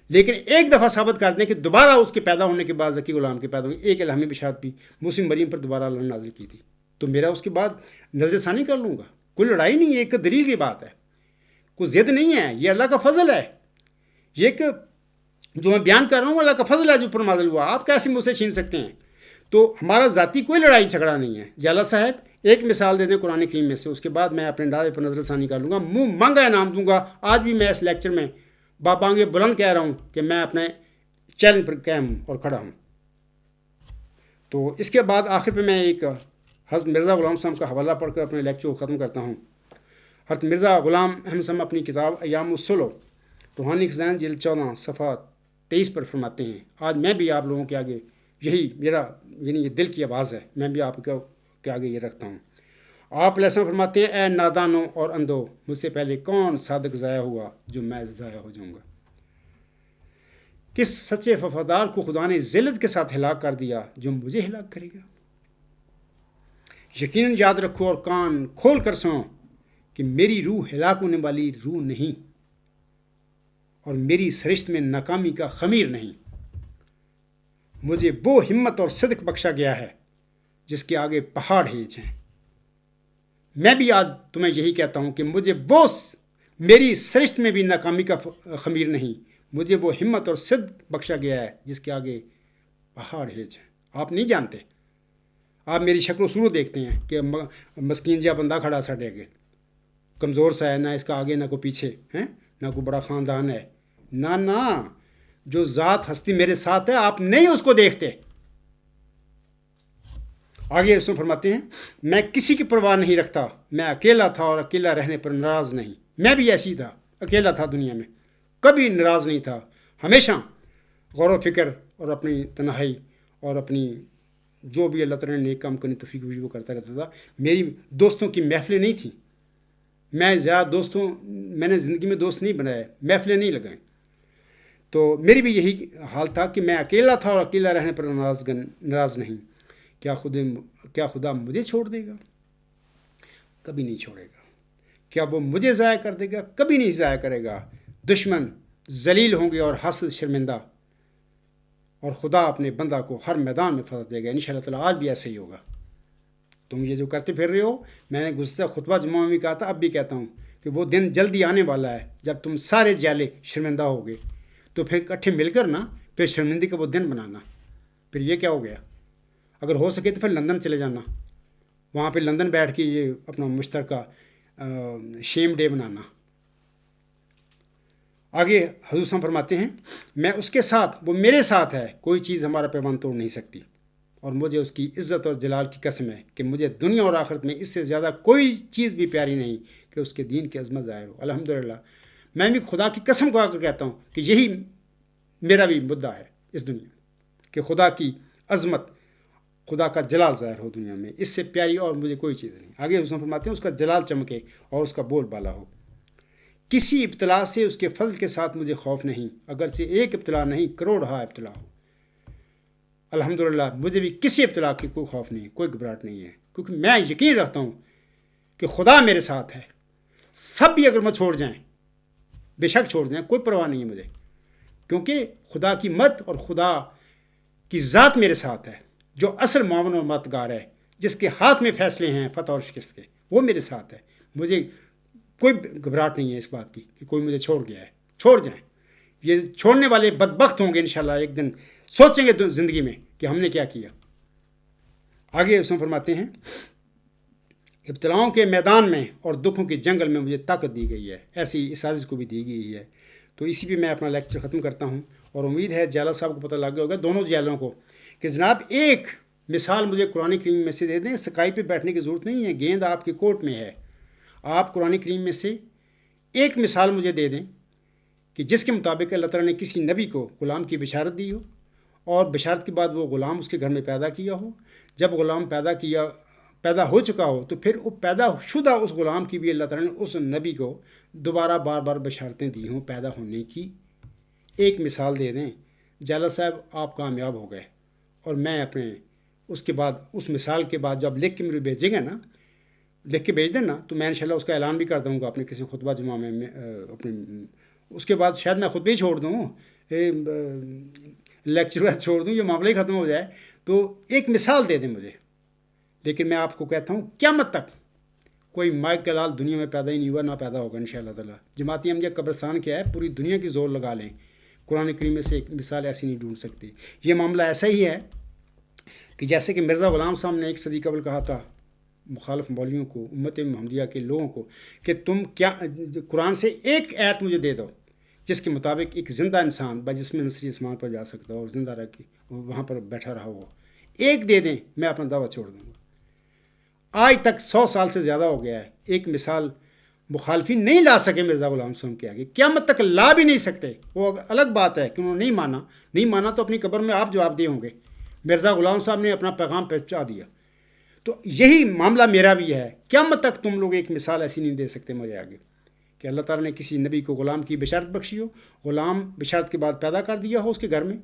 [SPEAKER 1] لیکن ایک دفعہ ثابت کر دیں کہ دوبارہ اس کے پیدا ہونے کے بعد ذکی غلام کے پیدا ہونے ایک الہامی بشارت بھی موسوی مریم پر دوبارہ اللہ نے نازل کی تھی، تو میرا اس کے بعد نظر ثانی کر لوں گا، کوئی لڑائی نہیں ہے، ایک دلیل کی بات ہے، کوئی ضد نہیں ہے، یہ اللہ کا فضل ہے، یہ ایک جو میں بیان کر رہا ہوں اللہ کا فضل ہے جو پر نازل ہوا، آپ کیسے مجھ سے چھین سکتے ہیں؟ تو ہمارا ذاتی کوئی لڑائی جھگڑا نہیں ہے۔ جالا صاحب ایک مثال دے دیں قرآن کریم میں سے، اس کے بعد میں اپنے انداز پر نظر ثانی کر لوں گا، منہ مانگا انعام دوں گا۔ آج بھی میں اس لیکچر میں بابانگے بلند کہہ رہا ہوں کہ میں اپنے چیلنج پر قائم ہوں اور کھڑا ہوں۔ تو اس کے بعد آخر پہ میں ایک حضرت مرزا غلام صاحب کا حوالہ پڑھ کر اپنے لیکچر کو ختم کرتا ہوں۔ حضرت مرزا غلام احمد صاحب اپنی کتاب ایام الصلح روحانی خزائن جلد 14 صفحہ 23 پر فرماتے ہیں، آج میں بھی آپ لوگوں کے آگے یہی میرا یعنی یہ دل کی آواز ہے، میں بھی آپ کے آگے یہ رکھتا ہوں۔ آپ علیہ السلام فرماتے ہیں، اے نادانوں اور اندھو، مجھ سے پہلے کون صادق ضائع ہوا جو میں ضائع ہو جاؤں گا؟ کس سچے وفادار کو خدا نے ذلت کے ساتھ ہلاک کر دیا جو مجھے ہلاک کرے گا؟ یقیناً یاد رکھو اور کان کھول کر سنو کہ میری روح ہلاک ہونے والی روح نہیں، اور میری سرشت میں ناکامی کا خمیر نہیں۔ مجھے وہ ہمت اور صدق بخشا گیا ہے جس کے آگے پہاڑ ہیج ہیں۔ میں بھی آج تمہیں یہی کہتا ہوں کہ مجھے وہ میری سرشت میں بھی ناکامی کا خمیر نہیں، مجھے وہ ہمت اور صدق بخشا گیا ہے جس کے آگے پہاڑ ہیج ہیں۔ آپ نہیں جانتے، آپ میری شکل و صورت دیکھتے ہیں کہ مسکین جا بندہ کھڑا ساڑھے آگے، کمزور سا ہے، نہ اس کا آگے نہ کوئی پیچھے ہے، نہ کوئی بڑا خاندان ہے، نہ جو ذات ہستی میرے ساتھ ہے آپ نہیں اس کو دیکھتے۔ آگے اس میں فرماتے ہیں، میں کسی کی پرواہ نہیں رکھتا، میں اکیلا تھا اور اکیلا رہنے پر ناراض نہیں۔ میں بھی ایسی تھا، اکیلا تھا دنیا میں، کبھی ناراض نہیں تھا، ہمیشہ غور و فکر اور اپنی تنہائی اور اپنی جو بھی اللہ تعالیٰ نے نیک کام کرنے توفیق بھی وہ کرتا رہتا تھا۔ میری دوستوں کی محفلیں نہیں تھیں، میں زیادہ میں نے زندگی میں دوست نہیں بنائے، محفلیں نہیں لگائیں، تو میری بھی یہی حال تھا کہ میں اکیلا تھا اور اکیلا رہنے پر ناراض نہیں۔ کیا خدا مجھے چھوڑ دے گا؟ کبھی نہیں چھوڑے گا۔ کیا وہ مجھے ضائع کر دے گا؟ کبھی نہیں ضائع کرے گا۔ دشمن ذلیل ہوں گے اور حسد شرمندہ، اور خدا اپنے بندہ کو ہر میدان میں فتح دے گا۔ انشاءاللہ تعالیٰ آج بھی ایسے ہی ہوگا۔ تم یہ جو کرتے پھر رہے ہو، میں نے گزشتہ خطبہ جمعہ میں بھی کہا تھا، اب بھی کہتا ہوں کہ وہ دن جلدی آنے والا ہے جب تم سارے جیلے شرمندہ ہوگے، تو پھر اکٹھے مل کر نا پھر شرمندگی کا وہ دن بنانا۔ پھر یہ کیا ہو گیا؟ اگر ہو سکے تو پھر لندن چلے جانا، وہاں پہ لندن بیٹھ کے یہ اپنا مشترکہ شیم ڈے بنانا۔ آگے حضور صاحب فرماتے ہیں، میں اس کے ساتھ، وہ میرے ساتھ ہے، کوئی چیز ہمارا پیمان توڑ نہیں سکتی، اور مجھے اس کی عزت اور جلال کی قسم ہے کہ مجھے دنیا اور آخرت میں اس سے زیادہ کوئی چیز بھی پیاری نہیں کہ اس کے دین کی عظمت ظاہر ہو۔ الحمدللہ میں بھی خدا کی قسم کو آ کر کہتا ہوں کہ یہی میرا بھی مدعا ہے اس دنیا میں، کہ خدا کی عظمت، خدا کا جلال ظاہر ہو دنیا میں، اس سے پیاری اور مجھے کوئی چیز نہیں۔ آگے حضور فرماتے ہیں، اس کا جلال چمکے اور اس کا بول بالا ہو۔ کسی ابتلا سے اس کے فضل کے ساتھ مجھے خوف نہیں، اگرچہ ایک ابتلا نہیں کروڑہا ابتلا ہو۔ الحمدللہ مجھے بھی کسی ابتلا کی کوئی خوف نہیں، کوئی گھبراہٹ نہیں ہے، کیونکہ میں یقین رکھتا ہوں کہ خدا میرے ساتھ ہے۔ سب بھی اگر مجھ چھوڑ جائیں، بے شک چھوڑ جائیں، کوئی پرواہ نہیں ہے مجھے، کیونکہ خدا کی مدد اور خدا کی ذات میرے ساتھ ہے، جو اصل معاون اور مددگار ہے، جس کے ہاتھ میں فیصلے ہیں فتح اور شکست کے، وہ میرے ساتھ ہے۔ مجھے کوئی گھبراہٹ نہیں ہے اس بات کی کہ کوئی مجھے چھوڑ گیا ہے۔ چھوڑ جائیں، یہ چھوڑنے والے بدبخت ہوں گے انشاءاللہ، ایک دن سوچیں گے زندگی میں کہ ہم نے کیا کیا۔ آگے اس میں فرماتے ہیں، ابتلاؤں کے میدان میں اور دکھوں کے جنگل میں مجھے طاقت دی گئی ہے، ایسی اس عزیز کو بھی دی گئی ہے۔ تو اسی پہ میں اپنا لیکچر ختم کرتا ہوں، اور امید ہے جیلا صاحب کو پتہ لگ گیا ہوگا، دونوں جیلوں کو، کہ جناب ایک مثال مجھے قرآن کریم میں سے دے دیں. سکائی پہ بیٹھنے کی ضرورت نہیں ہے, گیند آپ کے کورٹ میں ہے. آپ قرآن کریم میں سے ایک مثال مجھے دے دیں کہ جس کے مطابق اللہ تعالیٰ نے کسی نبی کو غلام کی بشارت دی ہو, اور بشارت کے بعد وہ غلام اس کے گھر میں پیدا کیا ہو. جب غلام پیدا ہو چکا ہو تو پھر وہ پیدا شدہ اس غلام کی بھی اللہ تعالیٰ نے اس نبی کو دوبارہ بار بار بشارتیں دی ہوں پیدا ہونے کی. ایک مثال دے دیں. جالا صاحب آپ کامیاب ہو گئے, اور میں اپنے اس کے بعد اس مثال کے بعد جب لکھ کے مجھے بھیجیں گے نا, لکھ کے بھیج دیں نا, تو میں انشاءاللہ اس کا اعلان بھی کر دوں گا اپنے کسی خطبہ جمعہ میں اپنے. اس کے بعد شاید میں خطبے ہی چھوڑ دوں, لیکچر چھوڑ دوں, یہ معاملہ ہی ختم ہو جائے. تو ایک مثال دے دیں مجھے. لیکن میں آپ کو کہتا ہوں قیامت تک کوئی مائک کا لال دنیا میں پیدا ہی نہیں ہوا, نہ پیدا ہوگا انشاءاللہ تعالیٰ. جماعتی احمدیہ قبرستان کیا ہے, پوری دنیا کی زور لگا لیں, قرآن کریم میں سے ایک مثال ایسی نہیں ڈھونڈ سکتی. یہ معاملہ ایسا ہی ہے کہ جیسے کہ مرزا غلام صاحب نے ایک صدی قبل کہا تھا مخالف مولویوں کو, امت محمدیہ کے لوگوں کو, کہ تم کیا قرآن سے ایک آیت مجھے دے دو جس کے مطابق ایک زندہ انسان بجسم نصری اسمان پر جا سکتا ہو اور زندہ رہ کے وہاں پر بیٹھا رہا ہو. ایک دے دیں, میں اپنا دعویٰ چھوڑ دوں گا. آج تک 100 سال سے زیادہ ہو گیا ہے, ایک مثال مخالفین نہیں لا سکے مرزا غلام صاحب کے آگے, قیامت تک لا بھی نہیں سکتے. وہ الگ بات ہے کہ انہوں نے نہیں مانا تو اپنی قبر میں آپ جواب دے ہوں گے. مرزا غلام صاحب نے اپنا پیغام پہنچا دیا. تو یہی معاملہ میرا بھی ہے. قیامت تک تم لوگ ایک مثال ایسی نہیں دے سکتے مجھے آگے کہ اللہ تعالیٰ نے کسی نبی کو غلام کی بشارت بخشی ہو, غلام بشارت کے بعد پیدا کر دیا ہو اس کے گھر میں,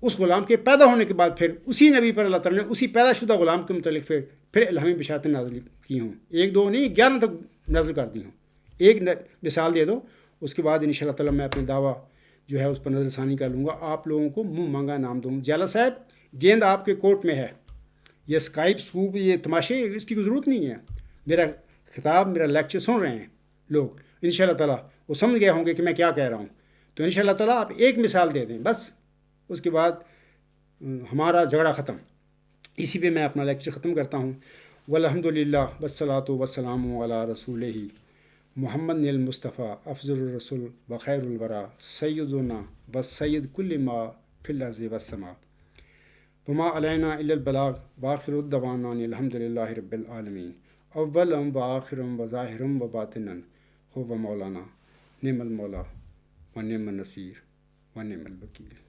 [SPEAKER 1] اس غلام کے پیدا ہونے کے بعد پھر اسی نبی پر اللہ تعالیٰ نے اسی پیدا شدہ غلام کے متعلق پھر الہامی بشارتیں نازل کی ہوں. 1 2 نہیں 11 تک نازل کر دی ہوں. ایک مثال دے دو, اس کے بعد انشاءاللہ تعالیٰ میں اپنی دعویٰ جو ہے اس پر نظر ثانی کر لوں گا. آپ لوگوں کو منہ مانگا نام دوں. جالا صاحب گیند آپ کے کورٹ میں ہے. یہ اسکائپ سکوپ یہ تماشے اس کی کوئی ضرورت نہیں ہے. میرا خطاب میرا لیکچر سن رہے ہیں لوگ, انشاءاللہ تعالیٰ وہ سمجھ گئے ہوں گے کہ میں کیا کہہ رہا ہوں. تو انشاءاللہ تعالیٰ آپ ایک مثال دے دیں بس, اس کے بعد ہمارا جھگڑا ختم. اسی پہ میں اپنا لیکچر ختم کرتا ہوں. والحمدللہ والصلاۃ والسلام علی رسولہ محمد المصطفیٰ افضل الرسول وخیر الورا سیدنا و سید کل ما فی الارض والسماء وما علینا الا البلاغ واخر الدعوانا الحمدللہ رب العالمین. اولم و آخرم و ظاہرم و باطنن هو مولانا نعم المولا و نعم النصیر و نعم الوکیل.